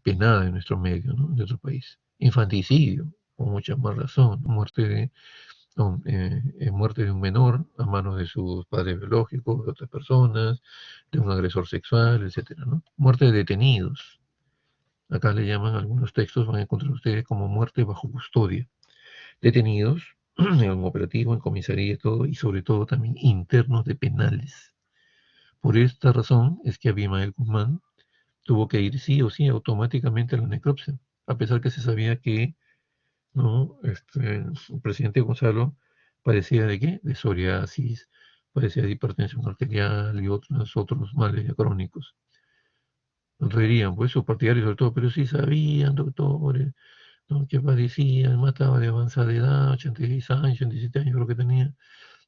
Speaker 1: penada en nuestro medio, ¿no? En nuestro país. Infanticidio, con mucha más razón, muerte de un menor a manos de sus padres biológicos, de otras personas, de un agresor sexual, etcétera, ¿no? Muerte de detenidos. Acá le llaman algunos textos, van a encontrar ustedes como muerte bajo custodia. Detenidos en un operativo, en comisaría y todo, y sobre todo también internos de penales. Por esta razón es que Abimael Guzmán tuvo que ir sí o sí automáticamente a la necropsia, a pesar que se sabía que ¿no? El presidente Gonzalo padecía de qué? De psoriasis, padecía de hipertensión arterial y otros males ya crónicos. Nos dirían, pues sus partidarios sobre todo, pero sí sabían, doctores, ¿no? Que padecía, mataba de avanzada edad, 86 años, 87 años creo que tenía,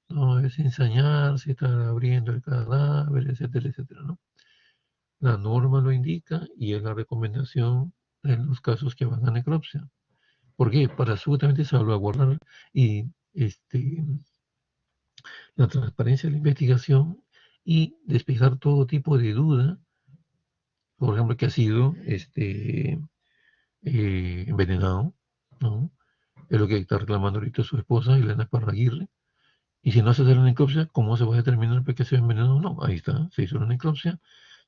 Speaker 1: ¿no? Es ensañarse, estar abriendo el cadáver, etcétera, etcétera, ¿no? La norma lo indica y es la recomendación en los casos que van a necropsia. ¿Por qué? Para absolutamente salvaguardar y la transparencia de la investigación y despejar todo tipo de duda, por ejemplo, que ha sido envenenado, ¿no? Es lo que está reclamando ahorita su esposa, Elena Parraguirre. Y si no se hace la necropsia, ¿cómo se va a determinar que se ha envenenado o no? Ahí está, se hizo la necropsia,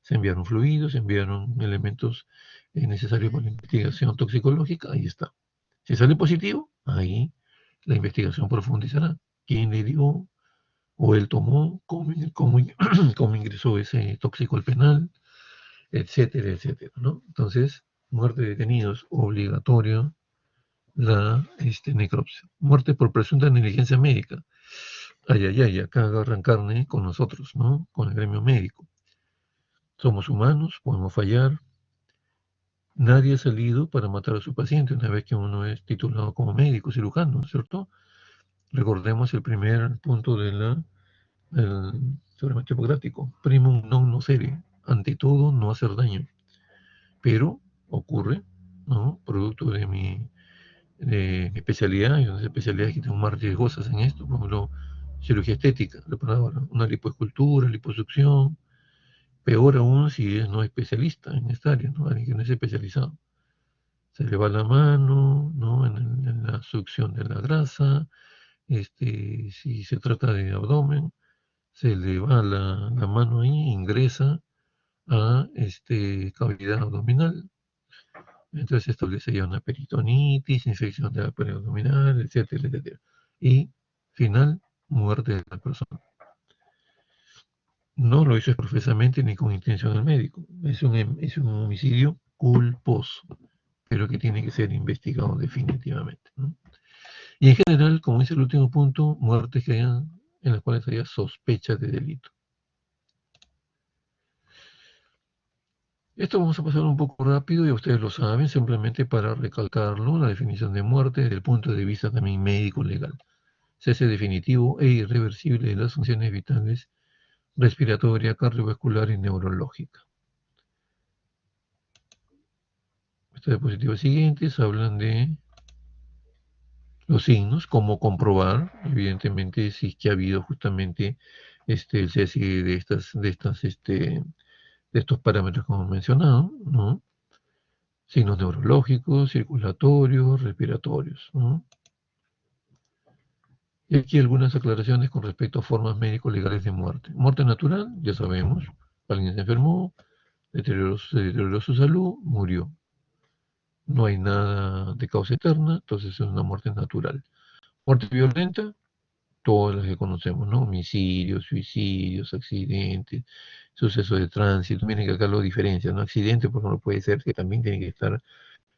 Speaker 1: se enviaron fluidos, se enviaron elementos necesarios para la investigación toxicológica, ahí está. Si sale positivo, ahí la investigación profundizará. ¿Quién le dio o él tomó? ¿Cómo ingresó ese tóxico al penal? Etcétera, etcétera, ¿no? Entonces, muerte de detenidos obligatorio, la necropsia. Muerte por presunta negligencia médica. Ay, ay, ay, acá agarran carne con nosotros, ¿no? Con el gremio médico. Somos humanos, podemos fallar. Nadie ha salido para matar a su paciente una vez que uno es titulado como médico, cirujano, ¿cierto? Recordemos el primer punto del juramento hipocrático. Primum non nocere. Ante todo, no hacer daño. Pero ocurre, ¿no? Producto de mi especialidad, y unas especialidades que tengo más riesgosas en esto, por ejemplo, cirugía estética, una lipoescultura, liposucción, peor aún si es no especialista en esta área, ¿no? Alguien que no es especializado. Se le va la mano, ¿no? En la succión de la grasa, si se trata de abdomen, se le va la mano ahí, ingresa a cavidad abdominal, entonces se establece ya una peritonitis, infección de la pared abdominal, etcétera, etcétera. Y final, muerte de la persona. No lo hizo expresamente ni con intención del médico. Es un homicidio culposo, pero que tiene que ser investigado definitivamente, ¿no? Y en general, como dice el último punto, muertes en las cuales haya sospecha de delito. Esto vamos a pasar un poco rápido y ustedes lo saben, simplemente para recalcarlo, la definición de muerte desde el punto de vista también médico-legal. Cese definitivo e irreversible de las funciones vitales, respiratoria, cardiovascular y neurológica. Estas diapositivas siguientes hablan de los signos, cómo comprobar, evidentemente, si es que ha habido justamente el cese de estos parámetros como hemos mencionado, ¿no? Signos neurológicos, circulatorios, respiratorios, ¿no? Y aquí algunas aclaraciones con respecto a formas médico-legales de muerte. Muerte natural, ya sabemos, alguien se enfermó, se deterioró su salud, murió. No hay nada de causa eterna, entonces es una muerte natural. Muerte violenta, todas las que conocemos, ¿no? Homicidios, suicidios, accidentes, sucesos de tránsito. Miren que acá lo diferencia, ¿no? Accidente, por ejemplo, puede ser que también tiene que estar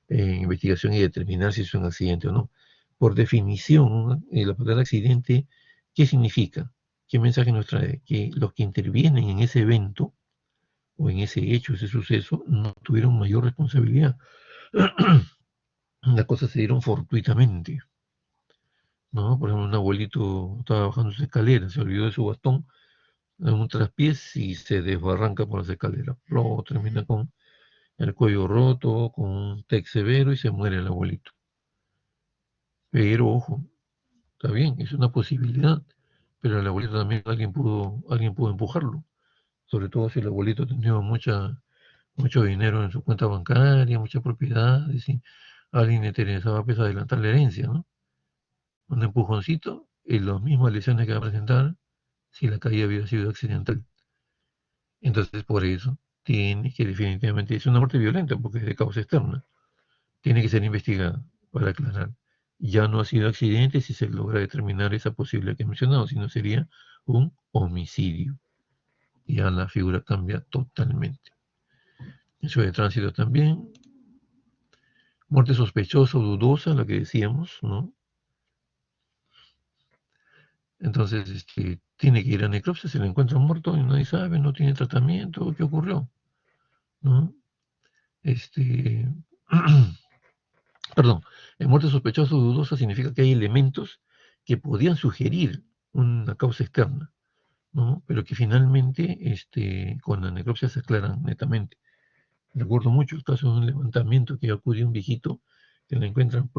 Speaker 1: en investigación y determinar si es un accidente o no. Por definición, la palabra accidente, ¿qué significa? ¿Qué mensaje nos trae? Que los que intervienen en ese evento o en ese hecho, ese suceso, no tuvieron mayor responsabilidad. Las cosas se dieron fortuitamente, ¿no? Por ejemplo, un abuelito estaba bajando sus escaleras, se olvidó de su bastón en un traspiés y se desbarranca por las escaleras. Luego termina con el cuello roto, con un TEC severo y se muere el abuelito. Pero ojo, está bien, es una posibilidad, pero el abuelito también alguien pudo empujarlo, sobre todo si el abuelito tenía mucho dinero en su cuenta bancaria, muchas propiedades, y alguien le interesaba pues adelantar la herencia, ¿no? Un empujoncito y las mismas lesiones que va a presentar si la caída hubiera sido accidental. Entonces, por eso, tiene que definitivamente, es una muerte violenta porque es de causa externa, tiene que ser investigada para aclarar. Ya no ha sido accidente si se logra determinar esa posible que he mencionado, sino sería un homicidio. Ya la figura cambia totalmente. Eso de tránsito también. Muerte sospechosa o dudosa, la que decíamos, ¿no? Entonces, tiene que ir a necropsia, se le encuentra muerto y nadie sabe, no tiene tratamiento, ¿qué ocurrió? ¿No? Perdón, en muerte sospechosa o dudosa significa que hay elementos que podían sugerir una causa externa, ¿no? Pero que finalmente con la necropsia se aclaran netamente. Recuerdo mucho el caso de un levantamiento que acudió un viejito que le encuentran,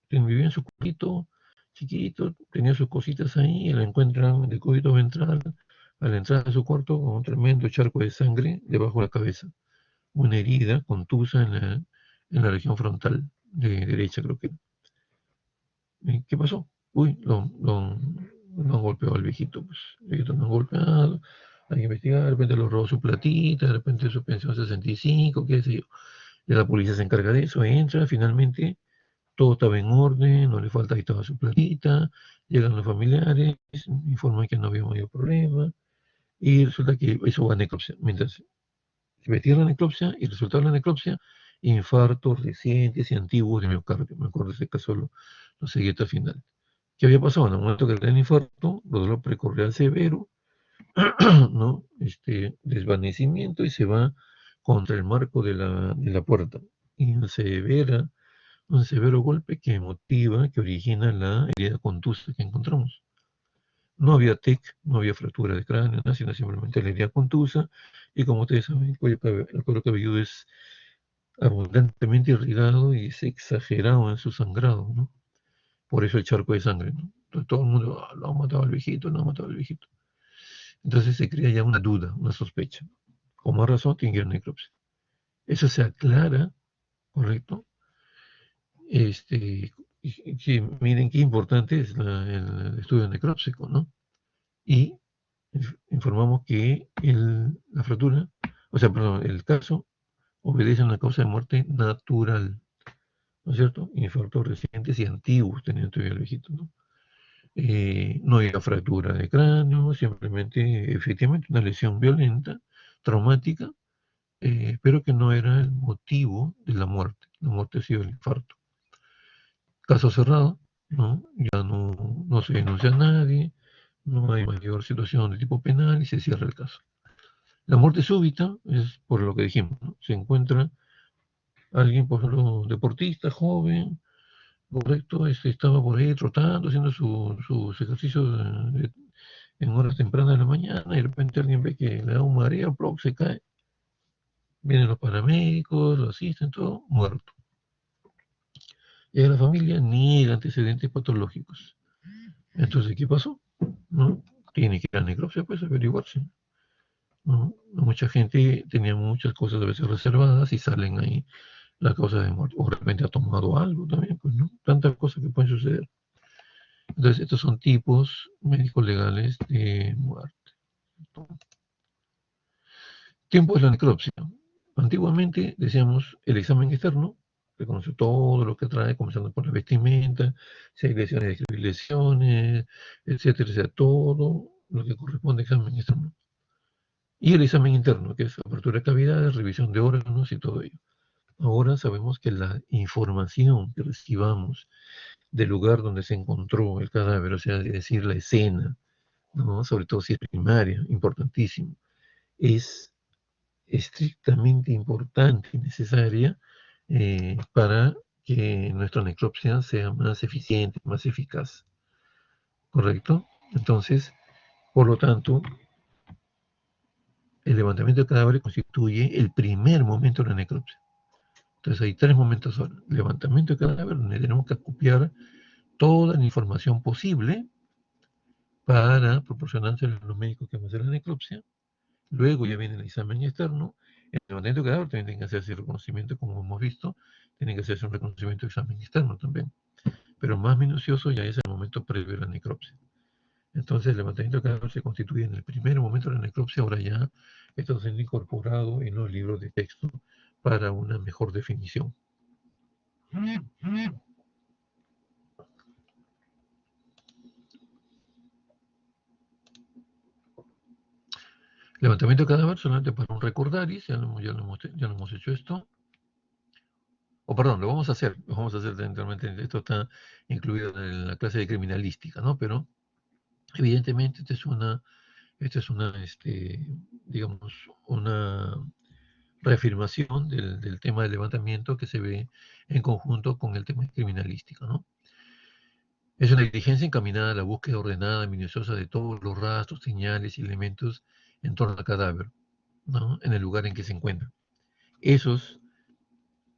Speaker 1: que vivía en su cuartito chiquito, tenía sus cositas ahí, y le encuentran en el cúbito ventral, a la entrada de su cuarto, con un tremendo charco de sangre debajo de la cabeza. Una herida contusa en la región frontal de derecha, creo que. ¿Y qué pasó? Uy, lo han golpeado al viejito, pues. El viejito lo han golpeado, hay que investigar, de repente lo robó su platita, de repente su pensión 65, qué sé yo. Y la policía se encarga de eso, entra, finalmente todo estaba en orden, no le falta, ahí estaba su platita, llegan los familiares, informan que no había mayor problema, y resulta que eso va a necropsia. Mientras se metía la necropsia y resultaba la necropsia, infartos recientes y antiguos de miocardio. Me acuerdo de ese caso, lo seguí hasta el final. ¿Qué había pasado? En el momento que le da el infarto, dolor precordial severo, ¿no? Desvanecimiento y se va contra el marco de la puerta. Y un severo golpe que motiva, que origina la herida contusa que encontramos. No había TEC, no había fractura de cráneo, nada, sino simplemente la herida contusa. Y como ustedes saben, el cuero cabelludo es abundantemente irrigado y es exagerado en su sangrado, ¿no? Por eso el charco de sangre, ¿no? Entonces todo el mundo, lo ha matado al viejito, lo ha matado al viejito. Entonces se crea ya una duda, una sospecha. Con más razón tiene que ir a necropsia. Eso se aclara, ¿correcto? Que miren qué importante es el estudio necrópsico, ¿no? Y informamos que la fractura, o sea, perdón, el caso obedece a una causa de muerte natural, ¿no es cierto? Infartos recientes y antiguos tenían todavía el viejito, ¿no? No había fractura de cráneo, simplemente, efectivamente, una lesión violenta, traumática, pero que no era el motivo de la muerte. La muerte ha sido el infarto. Caso cerrado, ¿no? Ya no se denuncia a nadie, no hay mayor situación de tipo penal y se cierra el caso. La muerte súbita es por lo que dijimos, ¿no? Se encuentra alguien, por ejemplo, deportista, joven, correcto, estaba por ahí trotando, haciendo sus ejercicios en horas tempranas de la mañana, y de repente alguien ve que le da un mareo, plop, se cae, vienen los paramédicos, lo asisten, todo, muerto. Y a la familia niega antecedentes patológicos. Entonces, ¿qué pasó? ¿No? Tiene que ir a la necropsia, pues, averiguarse. ¿No? Mucha gente tenía muchas cosas a veces reservadas y salen ahí la causa de muerte. O de repente ha tomado algo también, pues, ¿no? Tantas cosas que pueden suceder. Entonces, estos son tipos médicos legales de muerte. Tiempo de la necropsia. Antiguamente decíamos el examen externo, que conoce todo lo que trae, comenzando por la vestimenta, si hay lesiones, describir lesiones, etcétera, etcétera, todo lo que corresponde al examen externo. Y el examen interno, que es apertura de cavidades, revisión de órganos y todo ello. Ahora sabemos que la información que recibamos del lugar donde se encontró el cadáver, o sea, es decir, la escena, ¿no? Sobre todo si es primaria, importantísimo, es estrictamente importante y necesaria para que nuestra necropsia sea más eficiente, más eficaz, ¿correcto? Entonces, por lo tanto, el levantamiento de cadáveres constituye el primer momento de la necropsia. Entonces hay tres momentos ahora. Levantamiento de cadáver, donde tenemos que acopiar toda la información posible para proporcionárselo a los médicos que van a hacer la necropsia. Luego ya viene el examen externo. El levantamiento de cadáver también tiene que hacerse el reconocimiento, como hemos visto, tiene que hacerse un reconocimiento de examen externo también. Pero más minucioso ya es el momento previo a la necropsia. Entonces el levantamiento de cadáver se constituye en el primer momento de la necropsia, ahora ya está siendo incorporado en los libros de texto para una mejor definición. Levantamiento de cadáver solamente para un recordaris, ya lo hemos hecho esto. O perdón, lo vamos a hacer dentro, esto está incluido en la clase de criminalística, ¿no? Pero evidentemente esta es una digamos, una reafirmación del tema del levantamiento que se ve en conjunto con el tema criminalístico, ¿no? Es una diligencia encaminada a la búsqueda ordenada, minuciosa de todos los rastros, señales y elementos en torno al cadáver, ¿no? En el lugar en que se encuentra. Esos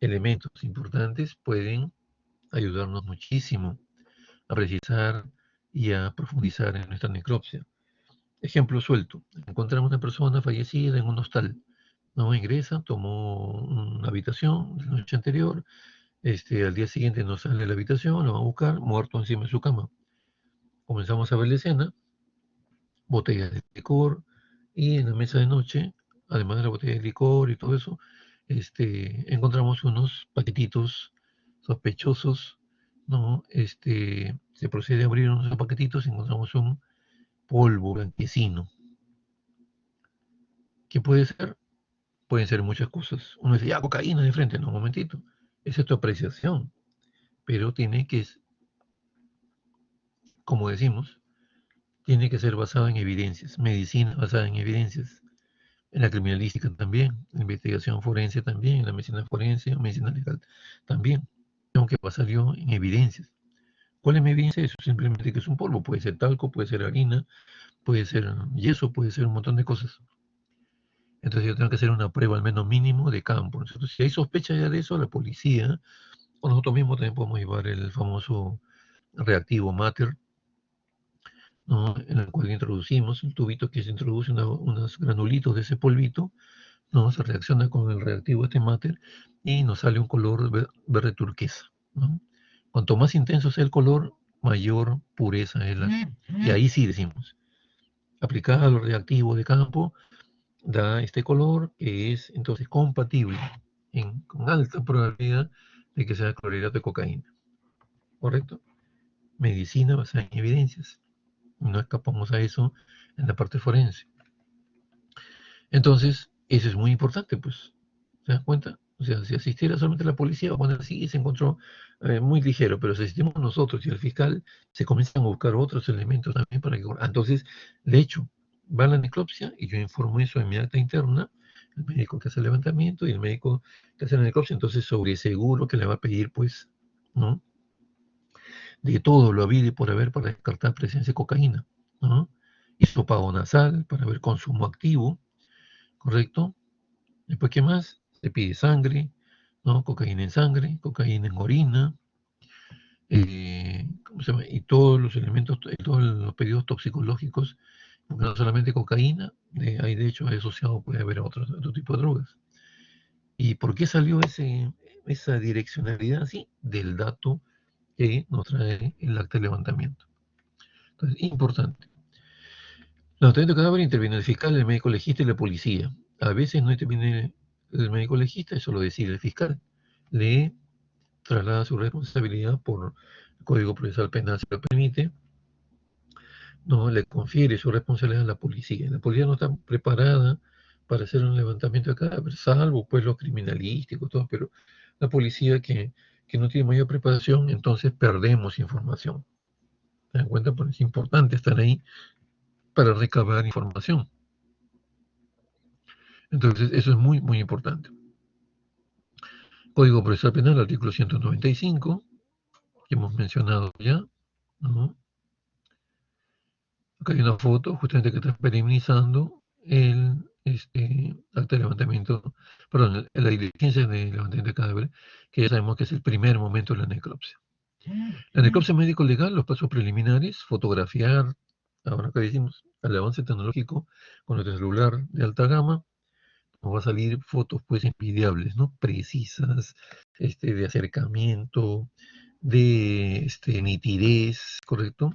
Speaker 1: elementos importantes pueden ayudarnos muchísimo a precisar y a profundizar en nuestra necropsia. Ejemplo suelto. Encontramos una persona fallecida en un hostal. No ingresa, tomó una habitación la noche anterior, al día siguiente no sale de la habitación, lo van a buscar, muerto encima de su cama. Comenzamos a ver la escena, botellas de licor, y en la mesa de noche, además de la botella de licor y todo eso, encontramos unos paquetitos sospechosos, ¿no? Se procede a abrir unos paquetitos y encontramos un polvo blanquecino. ¿Qué puede ser? Pueden ser muchas cosas. Uno dice, ya, cocaína de frente, no, un momentito. Esa es tu apreciación, pero tiene que, como decimos, tiene que ser basada en evidencias, medicina basada en evidencias, en la criminalística también, en la investigación forense también, en la medicina forense, en medicina legal también. Tengo que basar yo en evidencias. ¿Cuál es mi evidencia? Eso simplemente que es un polvo, puede ser talco, puede ser harina, puede ser yeso, puede ser un montón de cosas. Entonces yo tengo que hacer una prueba al menos mínimo de campo. Entonces, si hay sospecha ya de eso, la policía o nosotros mismos también podemos llevar el famoso reactivo Mater, ¿no? En el cual introducimos el tubito que se introduce unos granulitos de ese polvito, ¿no? Se reacciona con el reactivo este Mater y nos sale un color verde turquesa, ¿no? Cuanto más intenso sea el color, mayor pureza es la. Y ahí sí decimos, aplicado el reactivo de campo, da este color que es entonces compatible con alta probabilidad de que sea clorhidrato de cocaína. ¿Correcto? Medicina basada en evidencias. No escapamos a eso en la parte forense. Entonces, eso es muy importante, pues. ¿Se dan cuenta? O sea, si asistiera solamente la policía, va a poner así y se encontró muy ligero, pero si asistimos nosotros y el fiscal, se comienzan a buscar otros elementos también para que. Entonces, de hecho, va a la necropsia y yo informo eso en mi acta interna, el médico que hace el levantamiento y el médico que hace la necropsia, entonces sobre seguro que le va a pedir, pues, ¿no? De todo lo habido y por haber para descartar presencia de cocaína, ¿no? Hisopado nasal para ver consumo activo, ¿correcto? Después, ¿qué más? Se pide sangre, ¿no? Cocaína en sangre, cocaína en orina, ¿cómo se llama? Y todos los elementos, todos los pedidos toxicológicos, porque no solamente cocaína, hay de hecho asociado puede haber otro tipo de drogas. ¿Y por qué salió esa direccionalidad así? Del dato que nos trae el acta de levantamiento. Entonces, importante. Levantamiento de cadáver interviene el fiscal, el médico legista y la policía. A veces no interviene el médico legista, eso lo decide el fiscal. Le traslada su responsabilidad por el Código Procesal Penal, si lo permite, no le confiere su responsabilidad a la policía. La policía no está preparada para hacer un levantamiento de cadáver, salvo pues los criminalísticos, todo, pero la policía que no tiene mayor preparación, entonces perdemos información. ¿Se dan cuenta? Pues es importante estar ahí para recabar información. Entonces, eso es muy, muy importante. Código Procesal Penal, artículo 195, que hemos mencionado ya, ¿no? Acá hay una foto justamente que está periminizando acta de levantamiento, perdón, la diligencia de levantamiento de cadáver, que ya sabemos que es el primer momento de la necropsia. La necropsia médico-legal, los pasos preliminares, fotografiar, ahora que decimos, al avance tecnológico con nuestro celular de alta gama, nos va a salir fotos pues envidiables, ¿no? Precisas, de acercamiento, de nitidez, ¿correcto?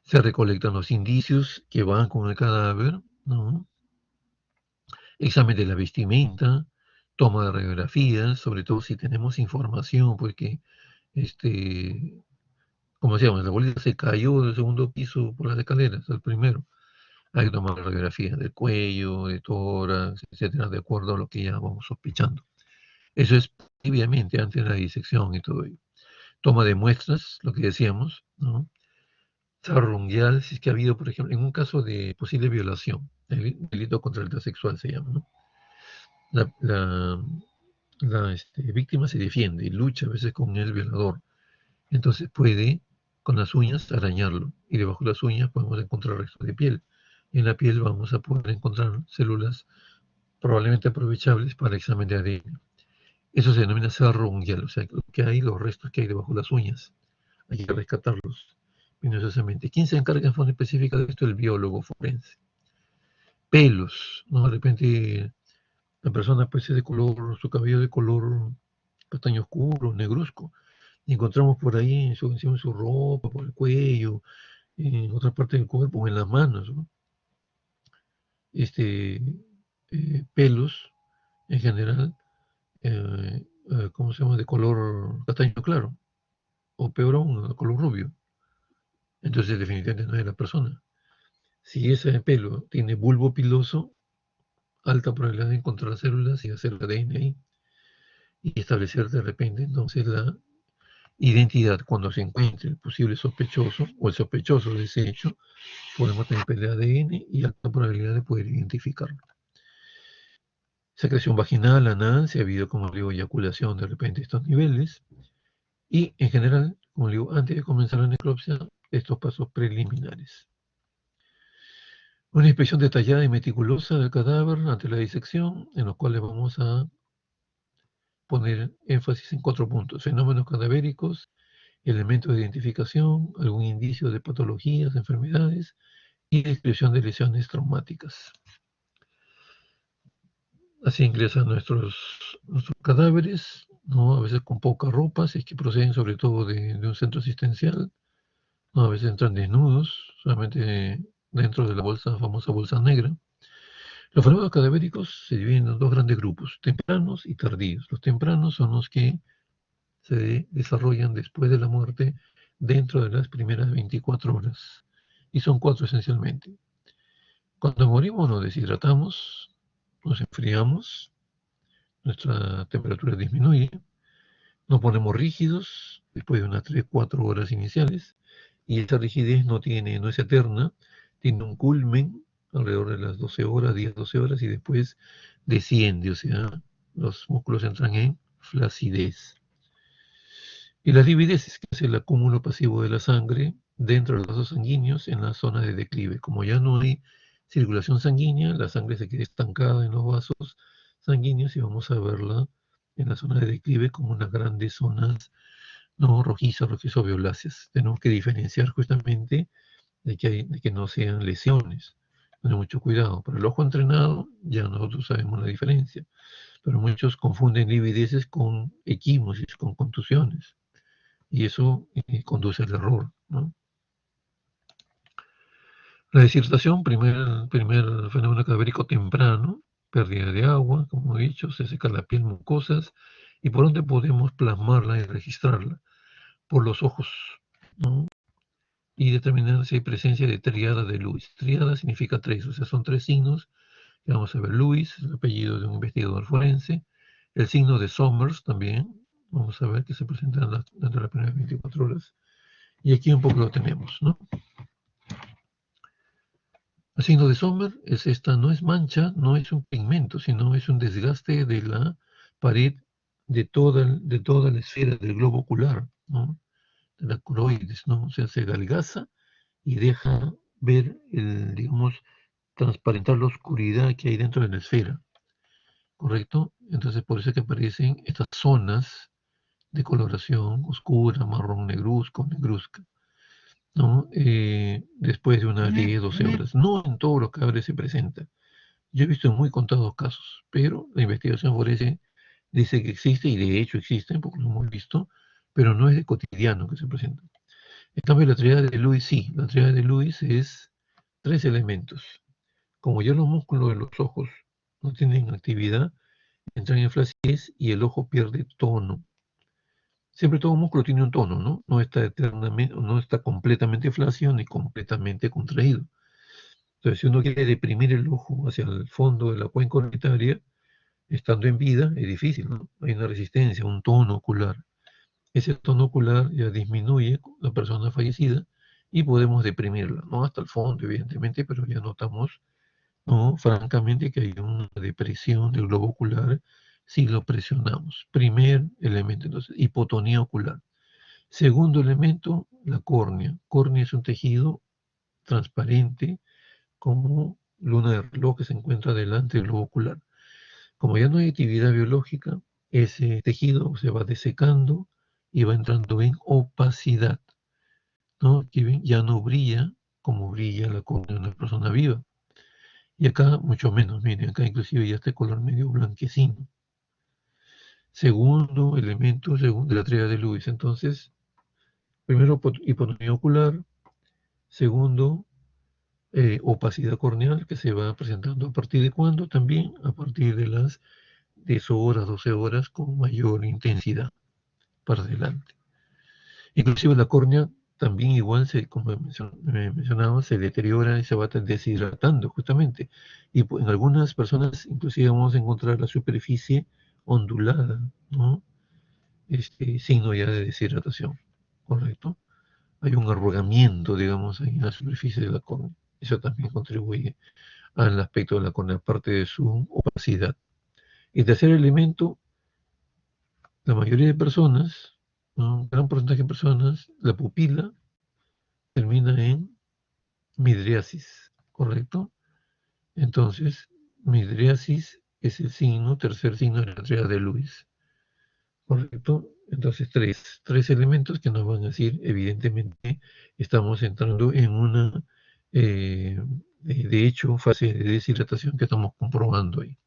Speaker 1: Se recolectan los indicios que van con el cadáver, ¿no? Examen de la vestimenta, toma de radiografías, sobre todo si tenemos información, porque, como decíamos, la bolita se cayó del segundo piso por las escaleras, al primero. Hay que tomar radiografías del cuello, de tórax, etcétera, de acuerdo a lo que ya vamos sospechando. Eso es previamente, antes de la disección y todo ello. Toma de muestras, lo que decíamos, ¿no? Zarrungueal, si es que ha habido, por ejemplo, en un caso de posible violación, el delito contra el acto sexual se llama, ¿no? la víctima se defiende y lucha a veces con el violador. Entonces puede con las uñas arañarlo y debajo de las uñas podemos encontrar restos de piel. Y en la piel vamos a poder encontrar células probablemente aprovechables para el examen de ADN. Eso se denomina cerro unguial, o sea, lo que hay, los restos que hay debajo de las uñas. Hay que rescatarlos minuciosamente. ¿Quién se encarga en forma específica de esto? El biólogo forense. Pelos, ¿no? De repente la persona pues es de color, su cabello de color castaño oscuro, negruzco. Y encontramos por ahí encima de su ropa, por el cuello, en otra parte del cuerpo, en las manos, ¿no? Este, pelos en general, ¿cómo se llama? De color castaño claro, o peor aún, de color rubio. Entonces definitivamente no es la persona. Si ese pelo tiene bulbo piloso, alta probabilidad de encontrar células y hacer ADN ahí y establecer de repente entonces la identidad cuando se encuentre el posible sospechoso o el sospechoso de ese hecho, podemos tener pelea de ADN y alta probabilidad de poder identificarlo. Secreción vaginal, anal, si ha habido, como digo, eyaculación de repente estos niveles y en general, como digo, antes de comenzar la necropsia, estos pasos preliminares. Una inspección detallada y meticulosa del cadáver ante la disección, en los cuales vamos a poner énfasis en 4 puntos: fenómenos cadavéricos, elementos de identificación, algún indicio de patologías, enfermedades y descripción de lesiones traumáticas. Así ingresan nuestros cadáveres, ¿no? A veces con poca ropa, si es que proceden sobre todo de un centro asistencial, ¿no? A veces entran desnudos, solamente dentro de la bolsa, famosa bolsa negra. Los fenómenos cadavéricos se dividen en 2 grandes grupos: tempranos y tardíos. Los tempranos son los que se desarrollan después de la muerte dentro de las primeras 24 horas. Y son 4 esencialmente. Cuando morimos nos deshidratamos, nos enfriamos, nuestra temperatura disminuye, nos ponemos rígidos después de unas 3-4 horas iniciales y esa rigidez no es eterna, tiene un culmen alrededor de las 12 horas, 10-12 horas y después desciende, o sea, los músculos entran en flacidez. Y la lividez, que es el acúmulo pasivo de la sangre dentro de los vasos sanguíneos en la zona de declive. Como ya no hay circulación sanguínea, la sangre se queda estancada en los vasos sanguíneos y vamos a verla en la zona de declive como unas grandes zonas no rojizas, rojizo-violáceas. Tenemos que diferenciar justamente de que no sean lesiones. Tener mucho cuidado. Para el ojo entrenado ya nosotros sabemos la diferencia, pero muchos confunden livideces con equimosis, con contusiones y eso conduce al error, ¿no? La deshidratación, primer fenómeno cadavérico temprano, pérdida de agua, como he dicho, se seca la piel, mucosas, y por dónde podemos plasmarla y registrarla, por los ojos, ¿no? Y determinar si hay presencia de triada de Lewis. Triada significa 3, o sea, son 3 signos que vamos a ver. Lewis, el apellido de un investigador forense, el signo de Somers también, vamos a ver que se presenta dentro de las primeras 24 horas, y aquí un poco lo tenemos, ¿no? El signo de Sommer es esta, no es mancha, no es un pigmento, sino es un desgaste de la pared de toda la esfera del globo ocular, ¿no? De la coroides, ¿no? O sea, se adelgaza y deja ver, digamos, transparentar la oscuridad que hay dentro de la esfera, ¿correcto? Entonces, por eso es que aparecen estas zonas de coloración oscura, marrón, negruzca, ¿no? Después de unas 10, 12 horas. No en todos los cadáveres se presenta. Yo he visto en muy contados casos, pero la investigación forense dice que existe y de hecho existen, porque lo hemos visto, pero no es de cotidiano que se presenta. En cambio, la triada de Lewis sí. La triada de Lewis es 3 elementos. Como ya los músculos de los ojos no tienen actividad, entran en flacidez y el ojo pierde tono. Siempre todo músculo tiene un tono, ¿no? No está completamente flácido ni completamente contraído. Entonces, si uno quiere deprimir el ojo hacia el fondo de la cuenca orbitaria, estando en vida, es difícil, ¿no? Hay una resistencia, un tono ocular. Ese tono ocular ya disminuye con la persona fallecida y podemos deprimirla, no hasta el fondo, evidentemente, pero ya notamos ¿no? Francamente que hay una depresión del globo ocular si lo presionamos. Primer elemento, entonces, hipotonía ocular. Segundo elemento, la córnea. Córnea es un tejido transparente como luna de reloj que se encuentra delante del globo ocular. Como ya no hay actividad biológica, ese tejido se va desecando y va entrando en opacidad, ¿no? Aquí ven, ya no brilla como brilla la córnea de una persona viva. Y acá mucho menos, miren, acá inclusive ya este color medio blanquecino. Segundo elemento, de la tríada de Lewis. Entonces, primero hipotonía ocular, segundo opacidad corneal que se va presentando a partir de cuándo, también a partir de las 10 horas, 12 horas con mayor intensidad para adelante. Inclusive la córnea también igual, como mencionaba, se deteriora y se va deshidratando justamente. Y en algunas personas inclusive vamos a encontrar la superficie ondulada, ¿no? Signo ya de deshidratación, ¿correcto? Hay un arrugamiento, digamos, ahí en la superficie de la córnea. Eso también contribuye al aspecto de la córnea, aparte de su opacidad. Y tercer elemento, la mayoría de personas, ¿no? Un gran porcentaje de personas, la pupila termina en midriasis, ¿correcto? Entonces, midriasis es el signo, tercer signo de la tríada de Lewis, ¿correcto? Entonces, tres elementos que nos van a decir, evidentemente, estamos entrando en una, de hecho, fase de deshidratación que estamos comprobando ahí.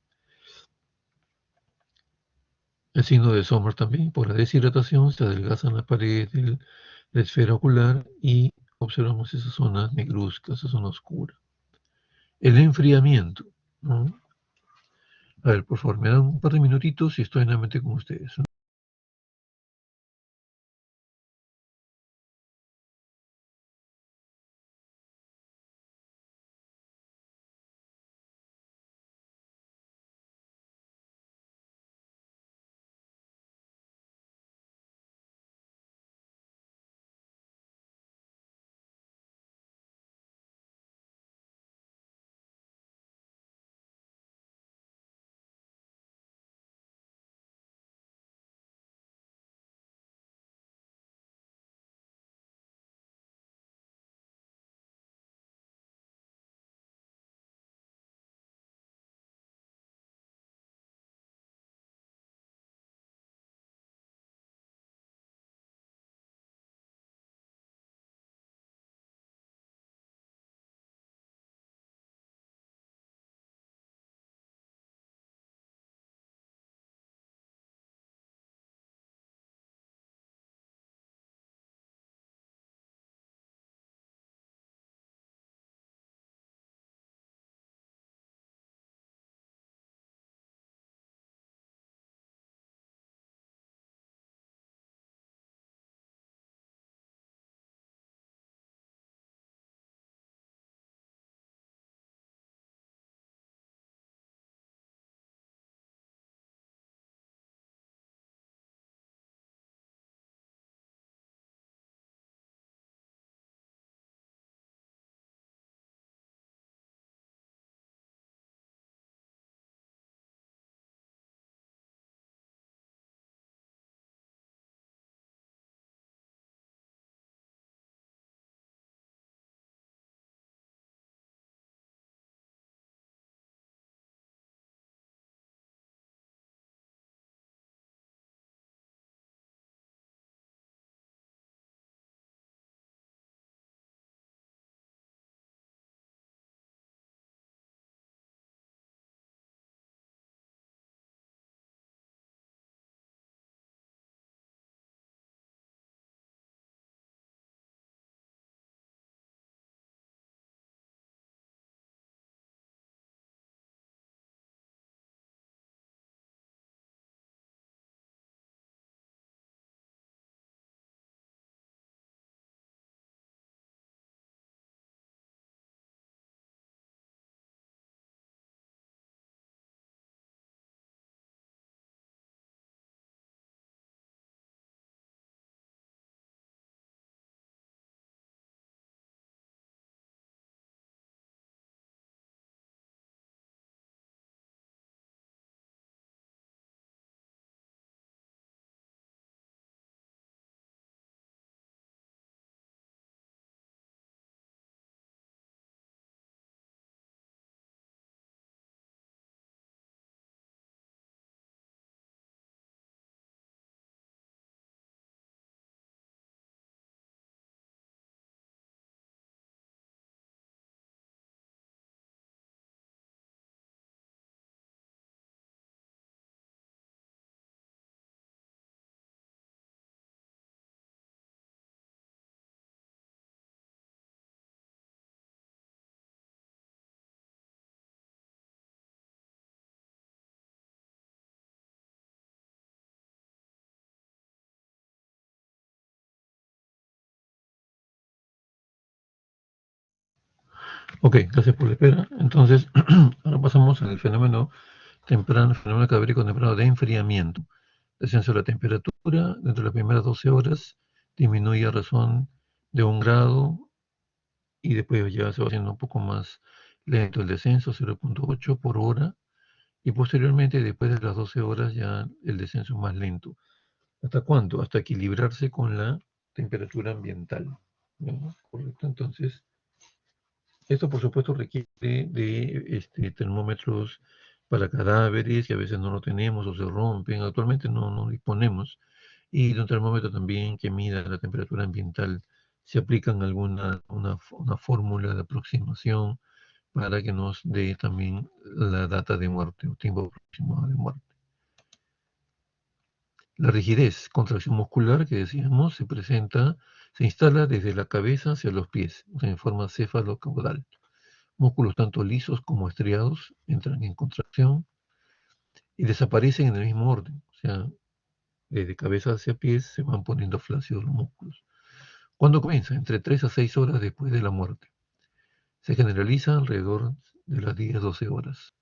Speaker 1: El signo de Sommer también, por la deshidratación, se adelgazan las paredes de la esfera ocular y observamos esa zona negruzca, esa zona oscura. El enfriamiento, ¿no? A ver, por favor, me dan un par de minutitos y estoy nuevamente con ustedes, ¿no? Ok, gracias por la espera. Entonces, ahora pasamos al fenómeno temprano, fenómeno cadavérico temprano de enfriamiento. Descenso de la temperatura dentro de las primeras 12 horas disminuye a razón de 1 grado y después ya se va haciendo un poco más lento el descenso, 0,8 por hora, y posteriormente, después de las 12 horas, ya el descenso es más lento. ¿Hasta cuánto? Hasta equilibrarse con la temperatura ambiental. ¿No? Correcto, entonces, esto por supuesto requiere de termómetros para cadáveres, que a veces no lo tenemos o se rompen, actualmente no disponemos, y de un termómetro también que mida la temperatura ambiental. Se aplican una fórmula de aproximación para que nos dé también la data de muerte o tiempo aproximado de muerte. La rigidez, contracción muscular que decíamos, se instala desde la cabeza hacia los pies, o sea, en forma céfalo-caudal. Músculos tanto lisos como estriados entran en contracción y desaparecen en el mismo orden. O sea, desde cabeza hacia pies se van poniendo flácidos los músculos. ¿Cuándo comienza? Entre 3 a 6 horas después de la muerte. Se generaliza alrededor de las 10-12 horas.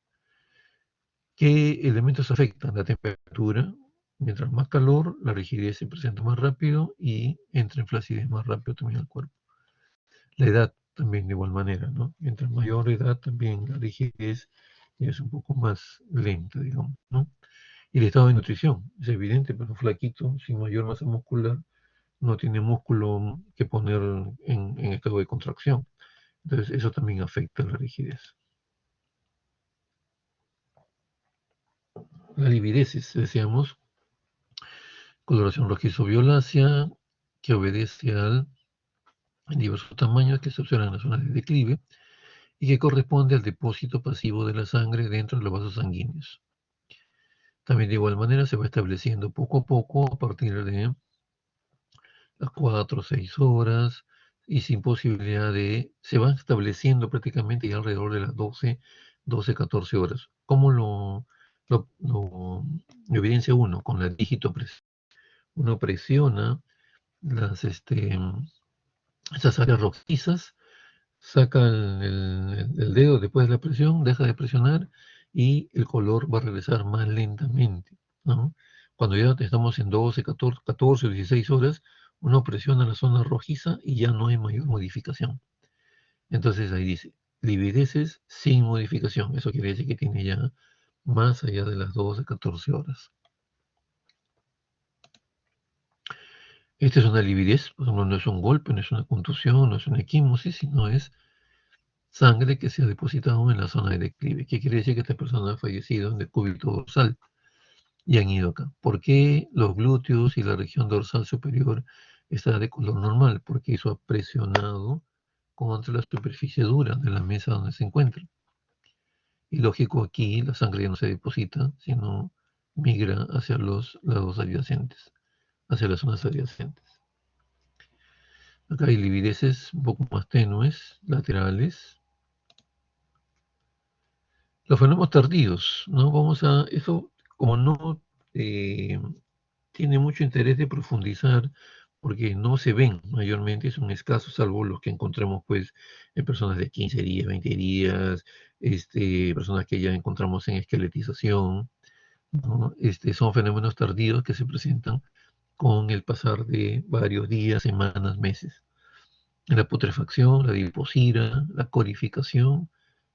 Speaker 1: ¿Qué elementos afectan? La temperatura. Mientras más calor, la rigidez se presenta más rápido y entra en flacidez más rápido también al cuerpo. La edad también de igual manera, ¿no? Mientras mayor edad también la rigidez es un poco más lenta, digamos, ¿no? Y el estado de nutrición, es evidente, pero un flaquito sin mayor masa muscular no tiene músculo que poner en estado de contracción. Entonces eso también afecta la rigidez. La lividesis, decíamos, coloración rojizo-violácea, que obedece al diversos tamaños que se observan en las zonas de declive y que corresponde al depósito pasivo de la sangre dentro de los vasos sanguíneos. También de igual manera se va estableciendo poco a poco a partir de las 4 o 6 horas y sin posibilidad se van estableciendo prácticamente ya alrededor de las 12, 14 horas. ¿Cómo lo evidencia uno? Con la dígito presión. Uno presiona esas áreas rojizas, saca el dedo después de la presión, deja de presionar y el color va a regresar más lentamente, ¿no? Cuando ya estamos en 12, 14 o 16 horas, uno presiona la zona rojiza y ya no hay mayor modificación. Entonces ahí dice, livideces sin modificación. Eso quiere decir que tiene ya más allá de las 12, 14 horas. Esta es una lividez, por ejemplo, no es un golpe, no es una contusión, no es una equimosis, sino es sangre que se ha depositado en la zona de declive. ¿Qué quiere decir? Que esta persona ha fallecido en decúbito dorsal y han ido acá. ¿Por qué los glúteos y la región dorsal superior está de color normal? Porque eso ha presionado contra la superficie dura de la mesa donde se encuentra. Y lógico, aquí la sangre ya no se deposita, sino migra hacia los lados adyacentes, hacia las zonas adyacentes. Acá hay livideces un poco más tenues, laterales. Los fenómenos tardíos, ¿no? Eso como no tiene mucho interés de profundizar, porque no se ven mayormente, son escasos, salvo los que encontramos pues en personas de 15 días, 20 días, personas que ya encontramos en esqueletización, ¿no? Son fenómenos tardíos que se presentan con el pasar de varios días, semanas, meses. La putrefacción, la adiposira, la corificación,